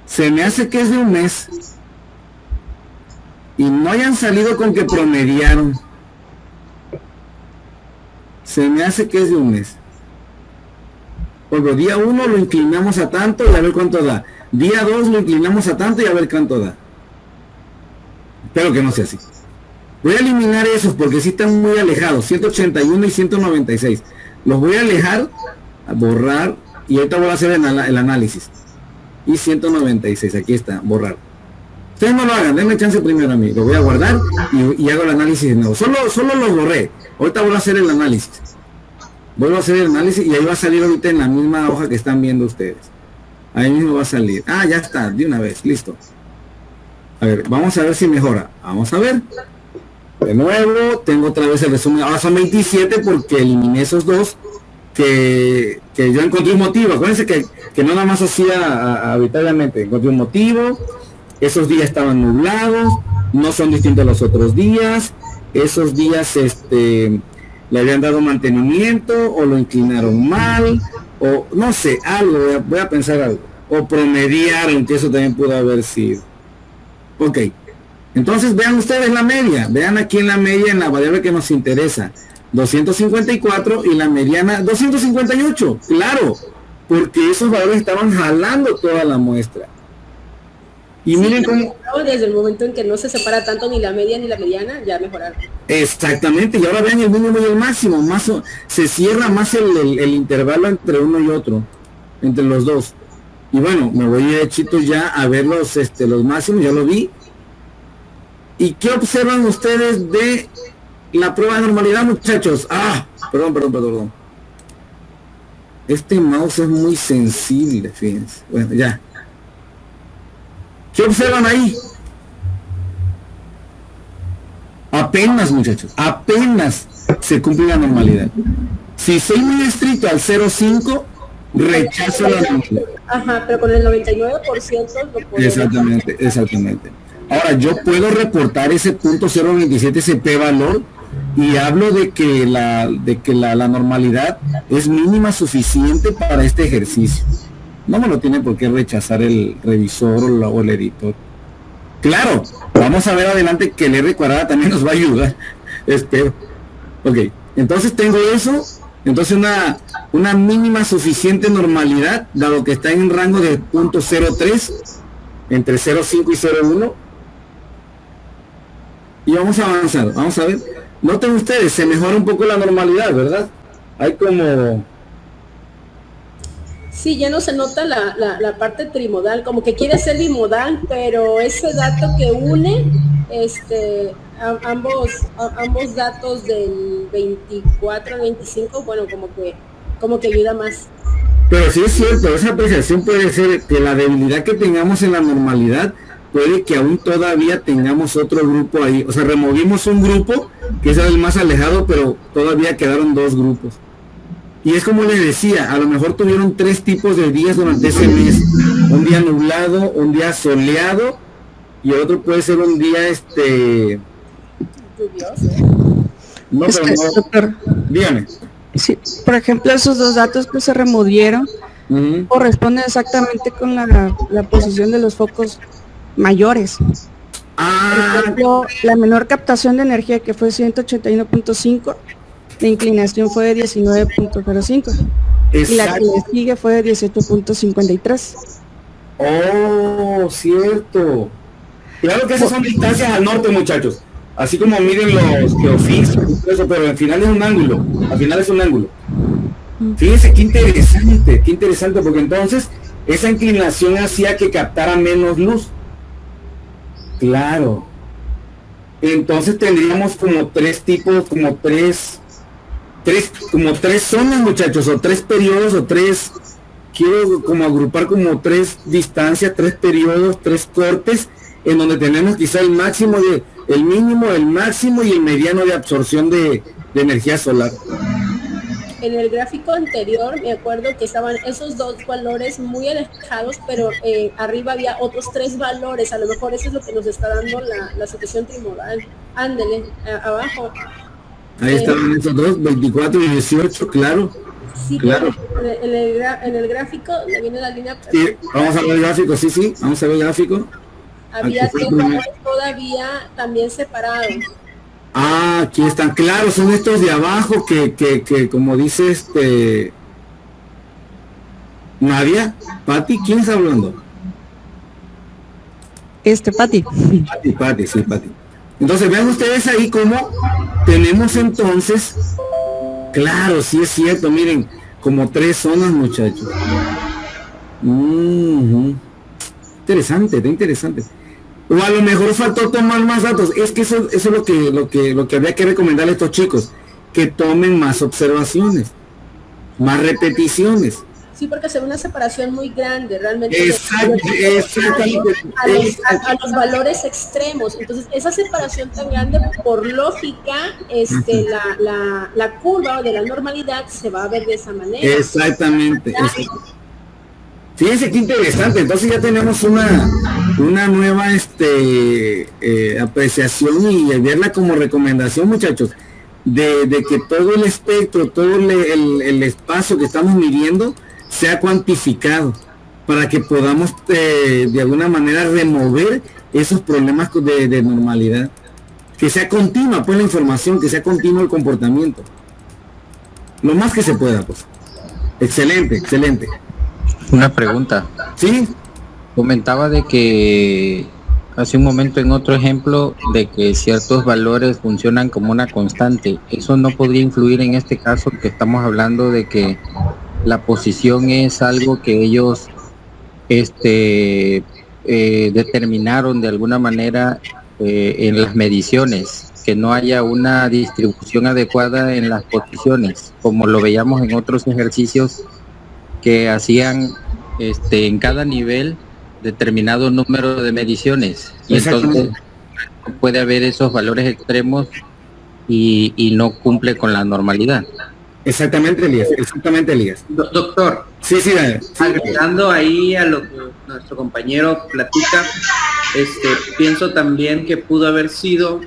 Se me hace que es de un mes. Y no hayan salido con que promediaron. Se me hace que es de un mes. Porque día 1 lo inclinamos a tanto y a ver cuánto da. Día 2 lo inclinamos a tanto y a ver cuánto da. Espero que no sea así. Voy a eliminar esos porque sí están muy alejados. 181 y 196. Los voy a alejar, a borrar, y ahorita voy a hacer el análisis. Y 196, aquí está, borrar. Ustedes no lo hagan, denme chance primero a mí. Lo voy a guardar y hago el análisis de nuevo. Solo lo borré. Ahorita voy a hacer el análisis. Vuelvo a hacer el análisis y ahí va a salir ahorita en la misma hoja que están viendo ustedes. Ahí mismo va a salir. Ya está, de una vez, listo. A ver, vamos a ver si mejora. Vamos a ver. De nuevo, tengo otra vez el resumen. Ahora son 27 porque eliminé esos 2 que yo encontré un motivo. Acuérdense que no nada más hacía arbitrariamente. Encontré un motivo. Esos días estaban nublados. No son distintos a los otros días. Esos días le habían dado mantenimiento o lo inclinaron mal. O no sé, algo. Voy a pensar algo. O promediaron, que eso también pudo haber sido. Ok. Entonces vean ustedes la media, vean aquí en la media, en la variable que nos interesa, 254 y la mediana 258, claro, porque esos valores estaban jalando toda la muestra. Y sí, miren cómo... Desde el momento en que no se separa tanto ni la media ni la mediana, ya mejoraron. Exactamente, y ahora vean el mínimo y el máximo, se cierra más el intervalo entre uno y otro, entre los dos. Y bueno, me voy derechito ya a ver los máximos, ya lo vi. ¿Y qué observan ustedes de la prueba de normalidad, muchachos? Perdón. Este mouse es muy sensible, fíjense. Bueno, ya. ¿Qué observan ahí? apenas, muchachos, apenas se cumple la normalidad. Si soy muy estricto al 0.5, rechazo la normalidad. Ajá, pero con el 99% lo puedo. Exactamente. Ahora, yo puedo reportar ese punto 0.27, ese p-valor, y hablo de que la normalidad es mínima suficiente para este ejercicio. No me lo tiene por qué rechazar el revisor o el editor. Claro, vamos a ver adelante que el R cuadrada también nos va a ayudar. Espero. Ok, entonces tengo eso. Entonces una mínima suficiente normalidad, dado que está en un rango de 0.03, entre 0.5 y 0.1. Y vamos a avanzar, vamos a ver. Noten ustedes, se mejora un poco la normalidad, ¿verdad? Hay como... Sí, ya no se nota la parte trimodal, como que quiere ser bimodal, pero ese dato que une ambos datos del 24 al 25, bueno, como que ayuda más. Pero sí es cierto, esa apreciación puede ser que la debilidad que tengamos en la normalidad puede que aún todavía tengamos otro grupo ahí. O sea, removimos un grupo que es el más alejado, pero todavía quedaron dos grupos. Y es como les decía, a lo mejor tuvieron 3 tipos de días durante ese mes. Un día nublado, un día soleado, y otro puede ser un día no, es pero que, no. doctor, Dígame. sí, por ejemplo, esos dos datos que se removieron corresponden exactamente con la posición de los focos mayores. Por ejemplo, la menor captación de energía, que fue 181.5, la inclinación fue de 19.05 y la que le sigue fue de 18.53. Oh, cierto. Claro que esas son distancias al norte, muchachos. Así como miden los geofísicos, pero al final es un ángulo. Al final es un ángulo. Fíjense qué interesante, porque entonces esa inclinación hacía que captara menos luz. Claro. Entonces tendríamos como 3 tipos, como tres zonas, muchachos, o 3 periodos, o 3, quiero como agrupar como 3 distancias, 3 periodos, 3 cortes, en donde tenemos quizá el máximo, el mínimo, el máximo y el mediano de absorción de energía solar. En el gráfico anterior me acuerdo que estaban esos 2 valores muy alejados, pero arriba había otros 3 valores. A lo mejor eso es lo que nos está dando la situación trimodal. Ándele, abajo. Ahí están esos dos, 24 y 18, claro. Sí, claro. En el gráfico le viene la línea. Sí, vamos a ver el gráfico, sí, vamos a ver el gráfico. Había 3 valores todavía también separados. Ah, aquí están, claro, son estos de abajo que como dice Nadia, Pati, ¿quién está hablando? Pati. Pati, sí, Pati. Entonces vean ustedes ahí cómo tenemos entonces, claro, sí es cierto, miren, como 3 zonas, muchachos. Interesante, está interesante. O a lo mejor faltó tomar más datos. Es que eso es lo que habría que recomendarle a estos chicos, que tomen más observaciones, más repeticiones. Sí, porque se ve una separación muy grande, realmente. Exactamente. A los valores extremos. Entonces, esa separación tan grande, por lógica, la curva de la normalidad se va a ver de esa manera. Exactamente. Fíjense qué interesante. Entonces ya tenemos una nueva apreciación y verla como recomendación, muchachos, de que todo el espectro, todo el espacio que estamos midiendo sea cuantificado, para que podamos de alguna manera remover esos problemas de normalidad, que sea continua pues la información, que sea continuo el comportamiento, lo más que se pueda, pues. Excelente. Una pregunta. Sí, Comentaba de que hace un momento en otro ejemplo de que ciertos valores funcionan como una constante. ¿Eso no podría influir en este caso, que estamos hablando de que la posición es algo que ellos determinaron de alguna manera en las mediciones, que no haya una distribución adecuada en las posiciones, como lo veíamos en otros ejercicios que hacían en cada nivel determinado número de mediciones, y entonces puede haber esos valores extremos y no cumple con la normalidad. Exactamente, Elías, exactamente, Elías. Doctor, sí, agregando ahí a lo que nuestro compañero platica, pienso también que pudo haber sido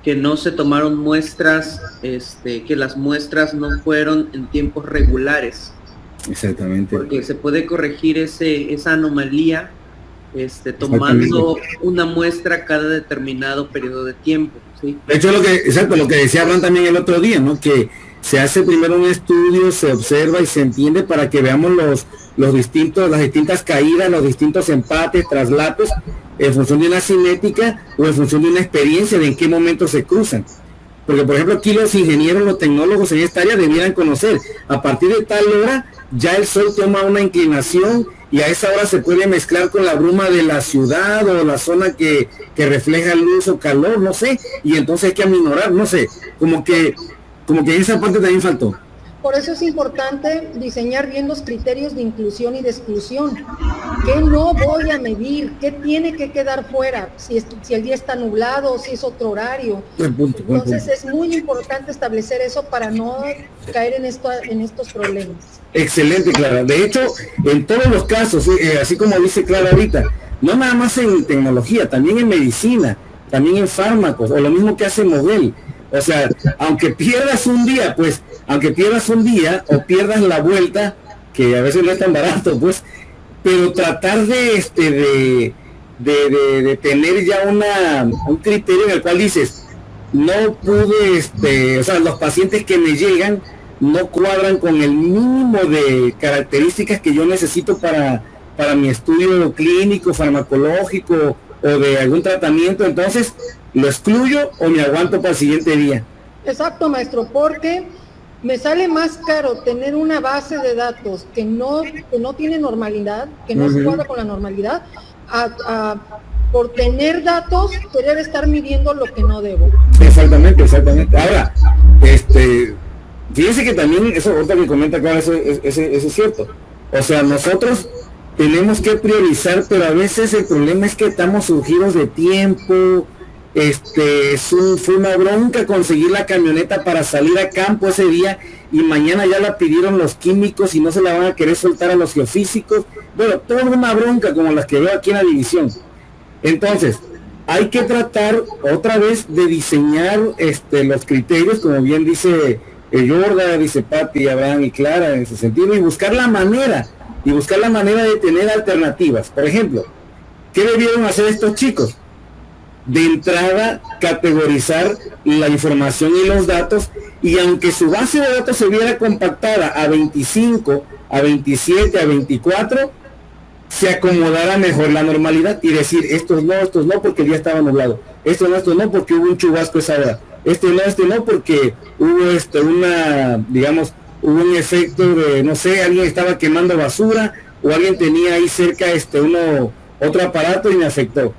que no se tomaron muestras, que las muestras no fueron en tiempos regulares. Exactamente. Porque se puede corregir esa anomalía tomando una muestra cada determinado periodo de tiempo, ¿sí? De hecho, lo que decía Abraham también el otro día, ¿no? Que se hace primero un estudio, se observa y se entiende para que veamos las distintas caídas, los distintos empates, traslatos, en función de una cinética o en función de una experiencia de en qué momento se cruzan. Porque, por ejemplo, aquí los ingenieros, los tecnólogos en esta área debieran conocer, a partir de tal hora ya el sol toma una inclinación y a esa hora se puede mezclar con la bruma de la ciudad o la zona que refleja luz o calor, no sé, y entonces hay que aminorar, no sé, como que esa parte también faltó. Por eso es importante diseñar bien los criterios de inclusión y de exclusión. ¿Qué no voy a medir? ¿Qué tiene que quedar fuera? Si el día está nublado, si es otro horario. Entonces es muy importante establecer eso para no caer en estos problemas. Excelente, Clara. De hecho, en todos los casos, así como dice Clara ahorita, no nada más en tecnología, también en medicina, también en fármacos, o lo mismo que hace Model. O sea, aunque pierdas un día o pierdas la vuelta, que a veces no es tan barato, pues, pero tratar de tener ya un criterio en el cual dices, no pude, o sea, los pacientes que me llegan no cuadran con el mínimo de características que yo necesito para mi estudio clínico, farmacológico o de algún tratamiento, entonces lo excluyo o me aguanto para el siguiente día. Exacto, maestro, porque me sale más caro tener una base de datos que no tiene normalidad, que no se cuadra con la normalidad, por tener datos, querer estar midiendo lo que no debo. Exactamente. Ahora, fíjense que también, eso ahorita que comenta acá, eso es cierto. O sea, nosotros tenemos que priorizar, pero a veces el problema es que estamos surgidos de tiempo. Fue una bronca conseguir la camioneta para salir a campo ese día y mañana ya la pidieron los químicos y no se la van a querer soltar a los geofísicos. Bueno, toda una bronca como las que veo aquí en la división. Entonces, hay que tratar otra vez de diseñar los criterios, como bien dice Jordan, dice Patti, Abraham y Clara en ese sentido, y buscar la manera de tener alternativas. Por ejemplo, ¿qué debieron hacer estos chicos? De entrada, categorizar la información y los datos, y aunque su base de datos se viera compactada a 25, a 27, a 24, se acomodara mejor la normalidad y decir, estos no, porque el día estaba nublado, estos no, porque hubo un chubasco esa hora, este no, porque hubo hubo un efecto de, no sé, alguien estaba quemando basura, o alguien tenía ahí cerca otro aparato y me afectó.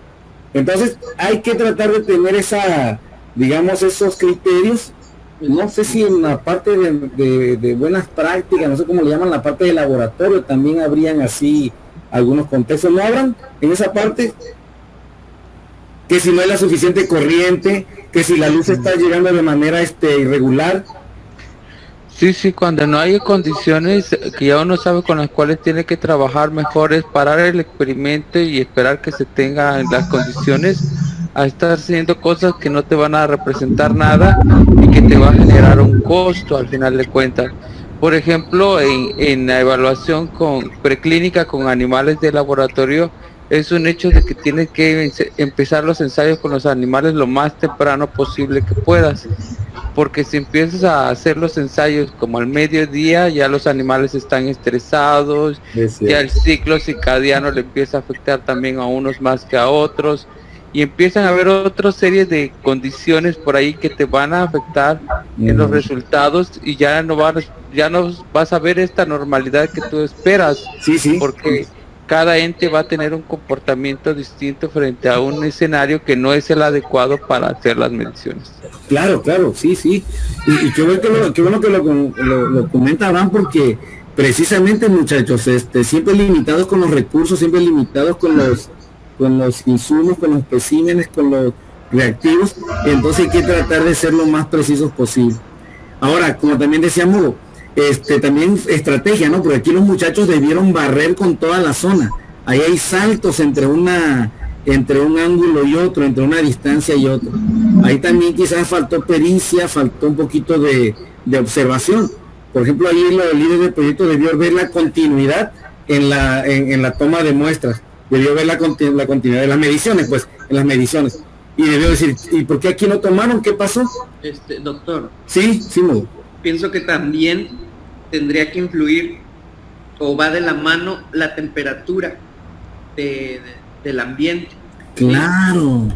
Entonces hay que tratar de tener esos criterios, no sé si en la parte de buenas prácticas, no sé cómo le llaman, la parte de laboratorio también habrían así algunos contextos, ¿no habrán en esa parte? Que si no hay la suficiente corriente, que si la luz está llegando de manera irregular. Sí, cuando no hay condiciones que ya uno sabe con las cuales tiene que trabajar, mejor es parar el experimento y esperar que se tengan las condiciones a estar haciendo cosas que no te van a representar nada y que te va a generar un costo al final de cuentas. Por ejemplo, en la evaluación preclínica con animales de laboratorio, es un hecho de que tienes que empezar los ensayos con los animales lo más temprano posible que puedas. Porque si empiezas a hacer los ensayos como al mediodía, ya los animales están estresados, ya el ciclo circadiano le empieza a afectar también a unos más que a otros, y empiezan a haber otra serie de condiciones por ahí que te van a afectar en los resultados, y ya no vas a ver esta normalidad que tú esperas, porque cada ente va a tener un comportamiento distinto frente a un escenario que no es el adecuado para hacer las mediciones. Claro, sí. Y qué bueno que lo comenta Abraham, porque precisamente, muchachos, siempre limitados con los recursos, siempre limitados con los insumos, con los especímenes, con los reactivos, entonces hay que tratar de ser lo más precisos posible. Ahora, como también decíamos, también estrategia, ¿no? Porque aquí los muchachos debieron barrer con toda la zona. Ahí hay saltos entre un ángulo y otro, entre una distancia y otra. Ahí también quizás faltó pericia, faltó un poquito de observación. Por ejemplo, ahí el líder del proyecto debió ver la continuidad en la toma de muestras, debió ver la continuidad de las mediciones, pues, en las mediciones. Y debió decir, ¿y por qué aquí no tomaron? ¿Qué pasó? Doctor. Sí, Mo. Pienso que también tendría que influir, o va de la mano, la temperatura del ambiente. Claro.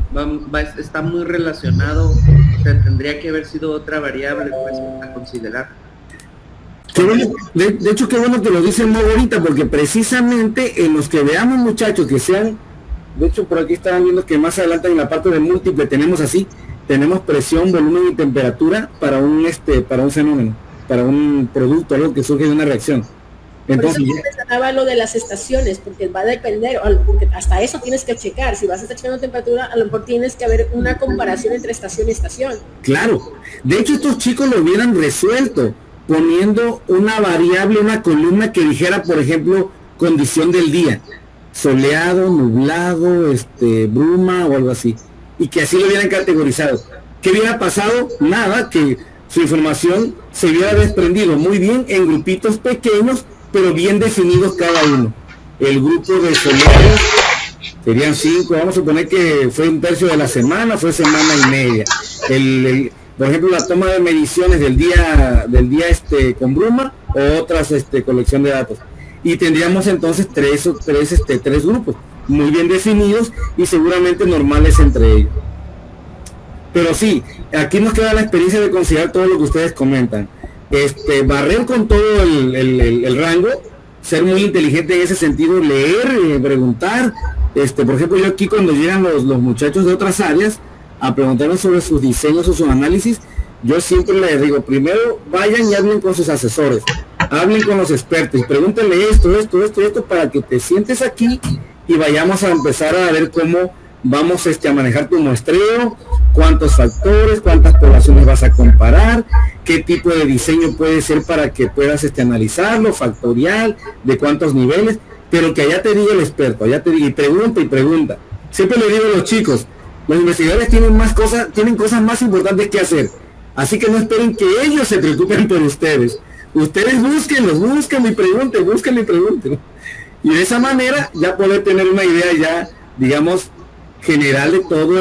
Está muy relacionado, o sea, tendría que haber sido otra variable, pues, a considerar. Qué bueno, de hecho, qué bueno que lo dicen muy ahorita, porque precisamente en los que veamos muchachos que sean, de hecho por aquí estaban viendo que más adelante en la parte de múltiple tenemos presión, volumen y temperatura para un fenómeno, para un producto, algo que surge de una reacción. Entonces, por eso mencionaba lo de las estaciones, porque va a depender, porque hasta eso tienes que checar. Si vas a estar checando temperatura, a lo mejor tienes que haber una comparación entre estación y estación. Claro, de hecho estos chicos lo hubieran resuelto poniendo una variable, una columna que dijera, por ejemplo, condición del día, soleado, nublado, bruma o algo así, y que así lo hubieran categorizado. ¿Qué hubiera pasado? Nada, que su información se hubiera desprendido muy bien en grupitos pequeños, pero bien definidos cada uno. El grupo de soleados serían 5, vamos a suponer que fue un tercio de la semana, fue semana y media. Por ejemplo, la toma de mediciones del día con bruma, o otras colección de datos. Y tendríamos entonces tres grupos muy bien definidos y seguramente normales entre ellos. Pero sí, aquí nos queda la experiencia de considerar todo lo que ustedes comentan. Barrer con todo el rango, ser muy inteligente en ese sentido, leer, preguntar. Por ejemplo, yo aquí cuando llegan los muchachos de otras áreas a preguntarme sobre sus diseños o sus análisis, yo siempre les digo, primero vayan y hablen con sus asesores, hablen con los expertos y pregúntenle esto, para que te sientes aquí y vayamos a empezar a ver cómo vamos a manejar tu muestreo, cuántos factores, cuántas poblaciones vas a comparar, qué tipo de diseño puede ser para que puedas analizarlo, factorial, de cuántos niveles, pero que allá te diga el experto, allá te diga y pregunta. Siempre le digo a los chicos, los investigadores tienen cosas más importantes que hacer, así que no esperen que ellos se preocupen por ustedes. Ustedes búsquenlo y pregunten. Y de esa manera ya poder tener una idea ya, digamos, general de todo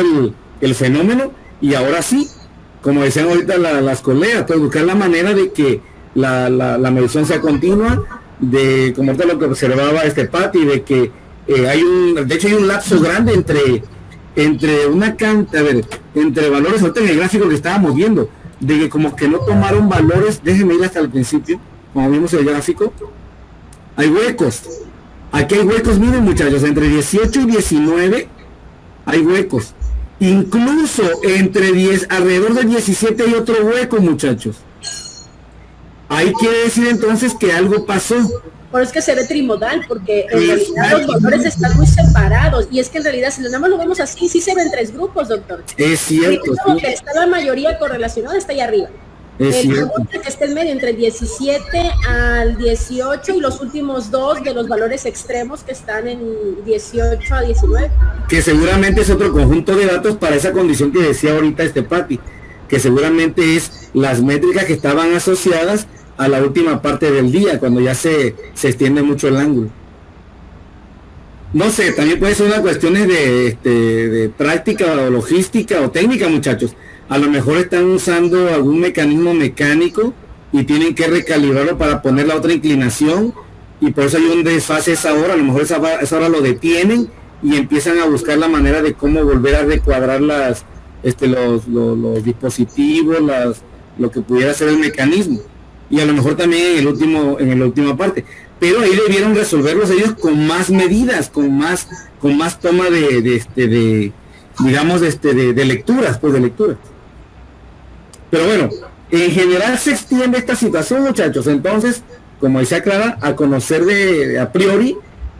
el fenómeno. Y ahora sí, como decían ahorita las colegas, pues buscar la manera de que la medición sea continua, de como ahorita lo que observaba Pati, de que hay un lapso grande entre valores, ahorita en el gráfico que estábamos viendo, de que como que no tomaron valores. Déjenme ir hasta el principio, como vimos el gráfico, hay huecos, aquí hay huecos, miren muchachos, entre 18 y 19 hay huecos, incluso alrededor de 17 hay otro hueco, muchachos. Ahí quiere decir entonces que algo pasó. Por eso es que se ve trimodal, porque en realidad los valores están muy separados, y es que en realidad si nada más lo vemos así, sí se ven 3 grupos, doctor. Es cierto. Sí. Que está la mayoría correlacionada, está ahí arriba. El que está en medio, entre 17 al 18, y los últimos 2 de los valores extremos que están en 18 a 19. Que seguramente es otro conjunto de datos para esa condición que decía ahorita Pati, que seguramente es las métricas que estaban asociadas a la última parte del día, cuando ya se extiende mucho el ángulo. No sé, también puede ser una cuestión de práctica o logística o técnica, muchachos. A lo mejor están usando algún mecanismo mecánico y tienen que recalibrarlo para poner la otra inclinación, y por eso hay un desfase esa hora. A lo mejor esa hora lo detienen y empiezan a buscar la manera de cómo volver a recuadrar los dispositivos, lo que pudiera ser el mecanismo. Y a lo mejor también en la última parte, pero ahí debieron resolverlos ellos con más medidas, con más toma de lecturas, pues de lecturas. Pero bueno, en general se extiende esta situación, muchachos. Entonces, como decía Clara, a conocer a priori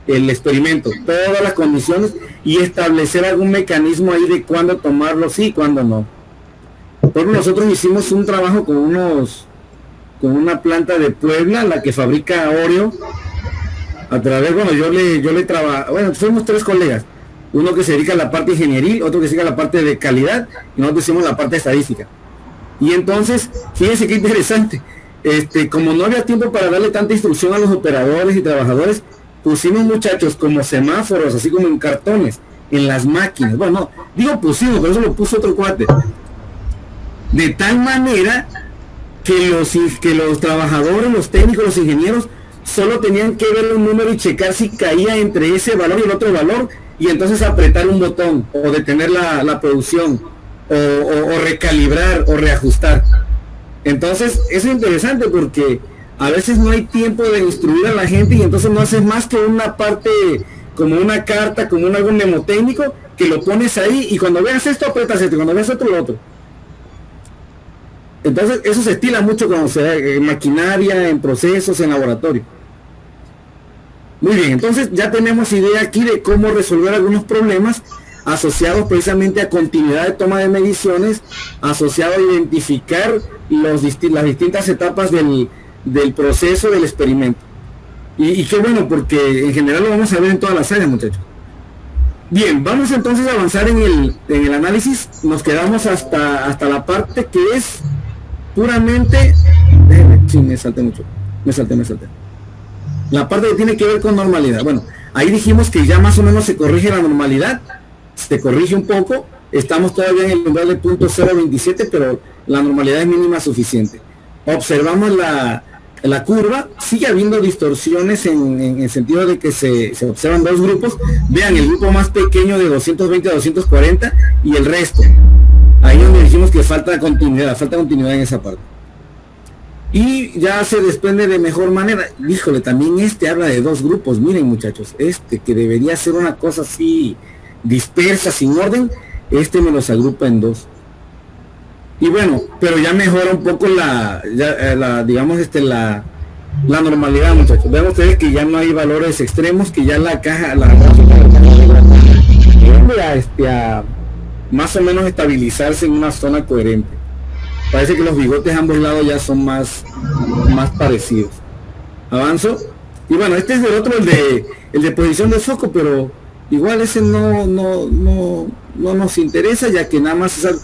el experimento, todas las condiciones, y establecer algún mecanismo ahí de cuándo tomarlo sí y cuándo no. Por nosotros hicimos un trabajo con una planta de Puebla, la que fabrica Oreo, a través, bueno, yo le trabajo, bueno, fuimos 3 colegas, uno que se dedica a la parte ingenieril, otro que se dedica a la parte de calidad, y nosotros hicimos la parte estadística. Y entonces, fíjense qué interesante, como no había tiempo para darle tanta instrucción a los operadores y trabajadores, pusimos, muchachos, como semáforos, así como en cartones, en las máquinas. Bueno, no, digo pusimos, pero eso lo puso otro cuate. De tal manera que los trabajadores, los técnicos, los ingenieros, solo tenían que ver un número y checar si caía entre ese valor y el otro valor, y entonces apretar un botón, o detener la producción, o recalibrar, o reajustar. Entonces, eso es interesante porque a veces no hay tiempo de instruir a la gente, y entonces no haces más que una parte, como una carta, como algo mnemotécnico, que lo pones ahí, y cuando veas esto, apretas esto, y cuando veas otro, lo otro. Entonces, eso se estila mucho cuando se da en maquinaria, en procesos, en laboratorio. Muy bien, entonces ya tenemos idea aquí de cómo resolver algunos problemas asociados precisamente a continuidad de toma de mediciones, asociado a identificar las distintas etapas del proceso del experimento. Y qué bueno, porque en general lo vamos a ver en todas las áreas, muchachos. Bien, vamos entonces a avanzar en el análisis. Nos quedamos hasta la parte que es puramente... Sí, me salté. La parte que tiene que ver con normalidad. Bueno, ahí dijimos que ya más o menos se corrige la normalidad, se corrige un poco, estamos todavía en el umbral de 0.027, pero la normalidad es mínima suficiente. Observamos la curva, sigue habiendo distorsiones en el sentido de que se observan 2 grupos. Vean, el grupo más pequeño de 220 a 240 y el resto. Ahí donde dijimos que falta continuidad en esa parte. Y ya se desprende de mejor manera. Híjole, también habla de 2 grupos. Miren, muchachos, que debería ser una cosa así dispersa, sin orden, me los agrupa en 2. Y bueno, pero ya mejora un poco la normalidad, muchachos. Vean ustedes que ya no hay valores extremos, que ya la caja, tiende a más o menos estabilizarse en una zona coherente. Parece que los bigotes a ambos lados ya son más parecidos. Avanzo. Y bueno, este es del otro, el de posición de foco, pero igual ese no nos interesa, ya que nada más es algo.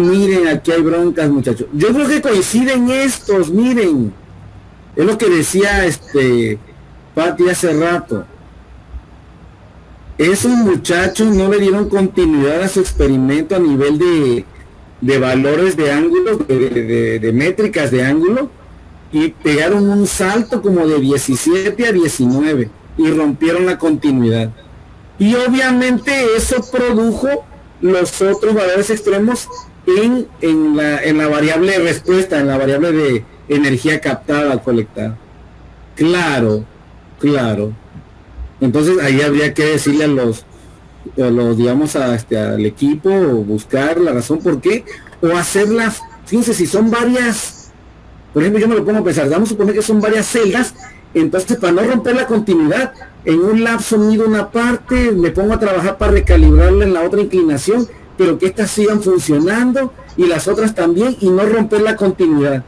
Miren, aquí hay broncas, muchachos. Yo creo que coinciden estos, miren. Es lo que decía Pati hace rato. Esos muchachos no le dieron continuidad a su experimento a nivel de valores de ángulo, de métricas de ángulo, y pegaron un salto como de 17 a 19 y rompieron la continuidad. Y obviamente eso produjo los otros valores extremos en la variable respuesta, en la variable de energía captada, colectada. Claro. Entonces ahí habría que decirle a los digamos al equipo, o buscar la razón por qué, o hacerlas. Fíjense, si son varias, por ejemplo, yo me lo pongo a pensar, vamos a suponer que son varias celdas, entonces para no romper la continuidad, en un lapso mido una parte, me pongo a trabajar para recalibrarla en la otra inclinación, pero que estas sigan funcionando y las otras también, y no romper la continuidad,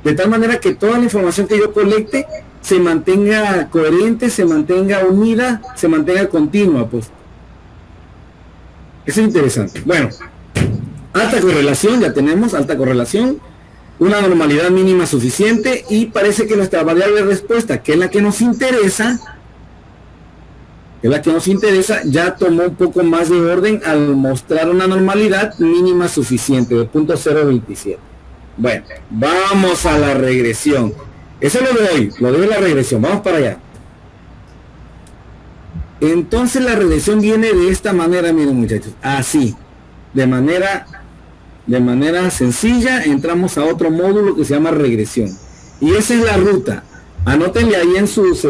de tal manera que toda la información que yo colecte se mantenga coherente, se mantenga unida, se mantenga continua, pues. Eso es interesante. Bueno, alta correlación, ya tenemos alta correlación, una normalidad mínima suficiente, y parece que nuestra variable de respuesta, que es la que nos interesa, ya tomó un poco más de orden al mostrar una normalidad mínima suficiente de 0.027. Bueno, vamos a la regresión. Eso lo doy la regresión. Vamos para allá. Entonces la regresión viene de esta manera, miren, muchachos, así, de manera sencilla. Entramos a otro módulo que se llama regresión, y esa es la ruta. Anótenle ahí en sus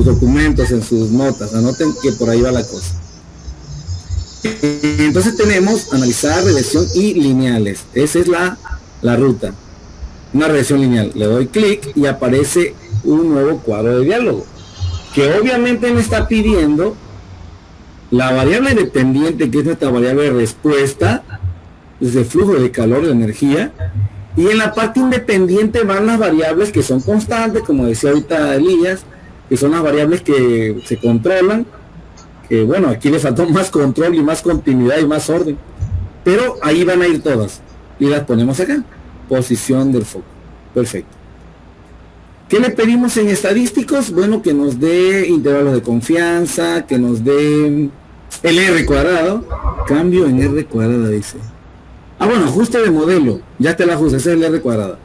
documentos, en sus notas, anoten que por ahí va la cosa. Entonces tenemos analizar, regresión y lineales. Esa es la ruta. una regresión lineal. Le doy clic y aparece un nuevo cuadro de diálogo, que obviamente me está pidiendo la variable dependiente, que es nuestra variable de respuesta, es de flujo de calor, de energía, y en la parte independiente van las variables que son constantes, como decía ahorita Elías, que son las variables que se controlan, que bueno, aquí le faltó más control y más continuidad y más orden, pero ahí van a ir todas, y las ponemos acá, posición del foco, perfecto. ¿Qué le pedimos en estadísticos? Bueno, que nos dé intervalos de confianza, que nos dé el R cuadrado, cambio en R cuadrada, dice. Ah, bueno, ajuste de modelo, ya te la ajuste, ese es el R cuadrado.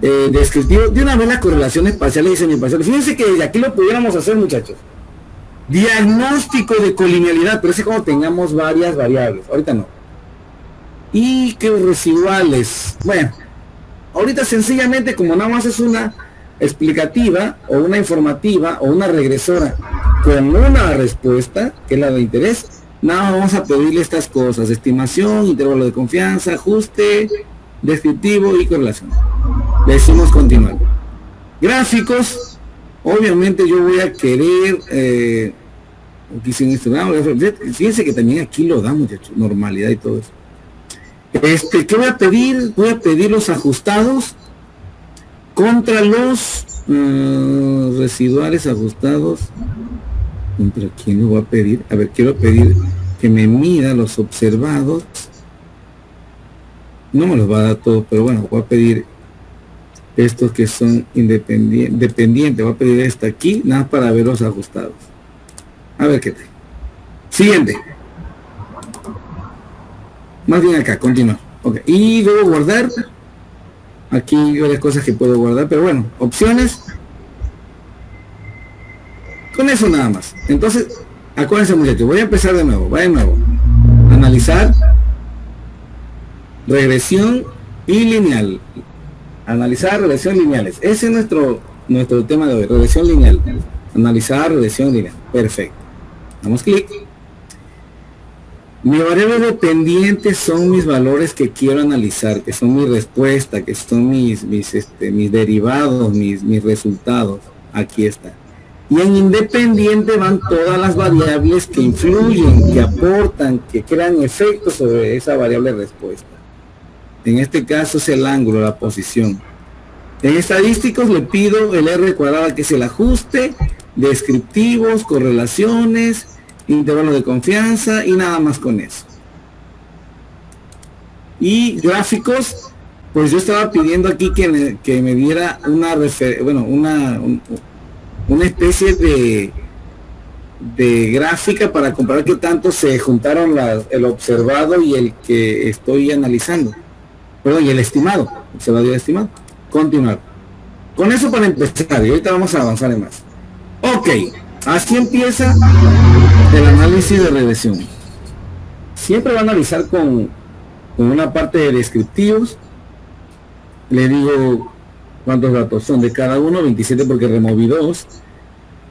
Descriptivo, de una vez las correlaciones parciales y semiparciales. Fíjense que aquí lo pudiéramos hacer, muchachos. Diagnóstico de colinealidad, pero ese como tengamos varias variables, ahorita no. Y que residuales, bueno, ahorita sencillamente como nada más es una explicativa o una informativa o una regresora con una respuesta, que es la de interés, nada, vamos a pedirle estas cosas: estimación, intervalo de confianza, ajuste, descriptivo y correlación. Le decimos continuar. Gráficos, obviamente yo voy a querer fíjense que también aquí lo da, muchachos, normalidad y todo eso. ¿Qué voy a pedir? Voy a pedir los ajustados contra los residuales ajustados. ¿Contra quién lo voy a pedir? A ver, quiero pedir que me mida los observados. No me los va a dar todo, pero bueno, voy a pedir estos que son dependientes. Voy a pedir esta aquí, nada más para ver los ajustados. A ver qué tal. Siguiente. Más bien acá, continúa. Ok, y luego guardar. Aquí hay varias cosas que puedo guardar, pero bueno, opciones. Con eso nada más. Entonces, acuérdense, muchachos, voy a empezar de nuevo, va de nuevo. Analizar, regresión y lineal. Analizar, regresión, lineales. Ese es nuestro tema de hoy, regresión lineal. Analizar, regresión lineal. Perfecto. Damos clic. Mi variable dependiente son mis valores que quiero analizar, que son mi respuesta, que son mis derivados, mis resultados. Aquí está. Y en independiente van todas las variables que influyen, que aportan, que crean efectos sobre esa variable respuesta. En este caso es el ángulo, la posición. En estadísticos le pido el R cuadrado, que es el ajuste, descriptivos, correlaciones, intervalos de confianza y nada más con eso. Y gráficos, pues yo estaba pidiendo aquí que me diera una especie de gráfica para comparar qué tanto se juntaron el observado y el que estoy analizando. Perdón, y el estimado. Observado y el estimado. Continuar. Con eso para empezar, y ahorita vamos a avanzar en más. Ok, así empieza el análisis de regresión. Siempre va a analizar con una parte de descriptivos. Le digo cuántos datos son de cada uno, 27 porque removí 2.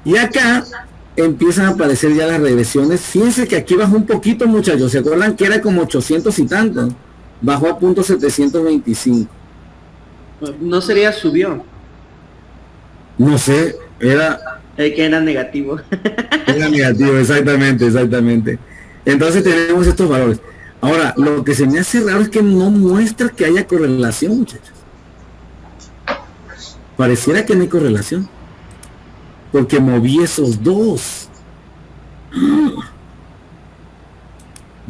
Y acá empiezan a aparecer ya las regresiones. Fíjense que aquí bajó un poquito, muchachos. ¿Se acuerdan que era como 800 y tanto? Bajó a punto 725. ¿No sería subió? No sé, era... que era negativo. Era negativo, exactamente. Entonces tenemos estos valores. Ahora, lo que se me hace raro es que no muestra que haya correlación, muchachos. Pareciera que no hay correlación. Porque moví esos dos.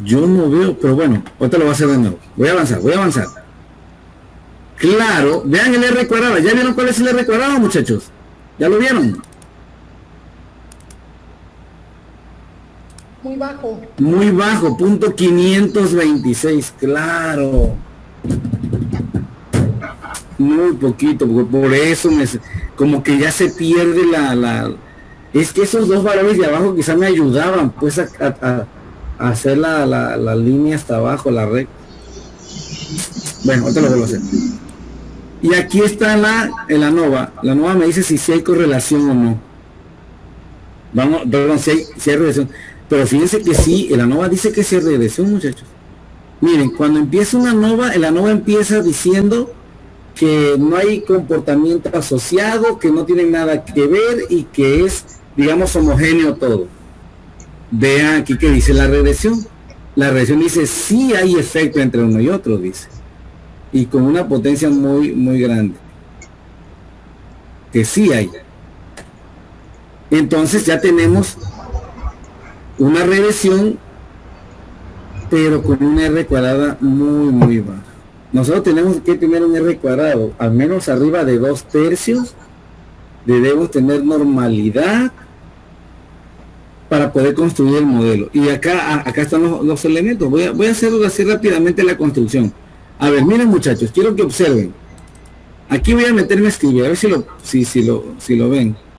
Yo no veo, pero bueno, ahorita lo voy a hacer de nuevo. Voy a avanzar. Claro, vean el R cuadrado. ¿Ya vieron cuál es el R cuadrado, muchachos? ¿Ya lo vieron? Muy bajo, punto 526, claro. Muy poquito, por eso como que ya se pierde es que esos dos valores de abajo quizás me ayudaban pues a hacer la línea hasta abajo, la recta. Bueno, ahorita lo vuelvo a hacer. Y aquí está la ANOVA. La ANOVA me dice si hay correlación o no. Vamos, perdón, si hay relación. Pero fíjense que sí, el ANOVA dice que sí hay regresión, muchachos. Miren, cuando empieza una ANOVA, el ANOVA empieza diciendo que no hay comportamiento asociado, que no tienen nada que ver y que es, digamos, homogéneo todo. Vean aquí que dice la regresión. La regresión dice sí hay efecto entre uno y otro, dice, y con una potencia muy, muy grande. Que sí hay. Entonces ya tenemos una regresión, pero con una R cuadrada muy, muy baja. Nosotros tenemos que tener un R cuadrado al menos arriba de 2/3, debemos tener normalidad para poder construir el modelo. Y acá están los elementos. Voy a hacer así rápidamente la construcción. A ver, miren muchachos, quiero que observen. Aquí voy a meterme a escribir, a ver si lo ven.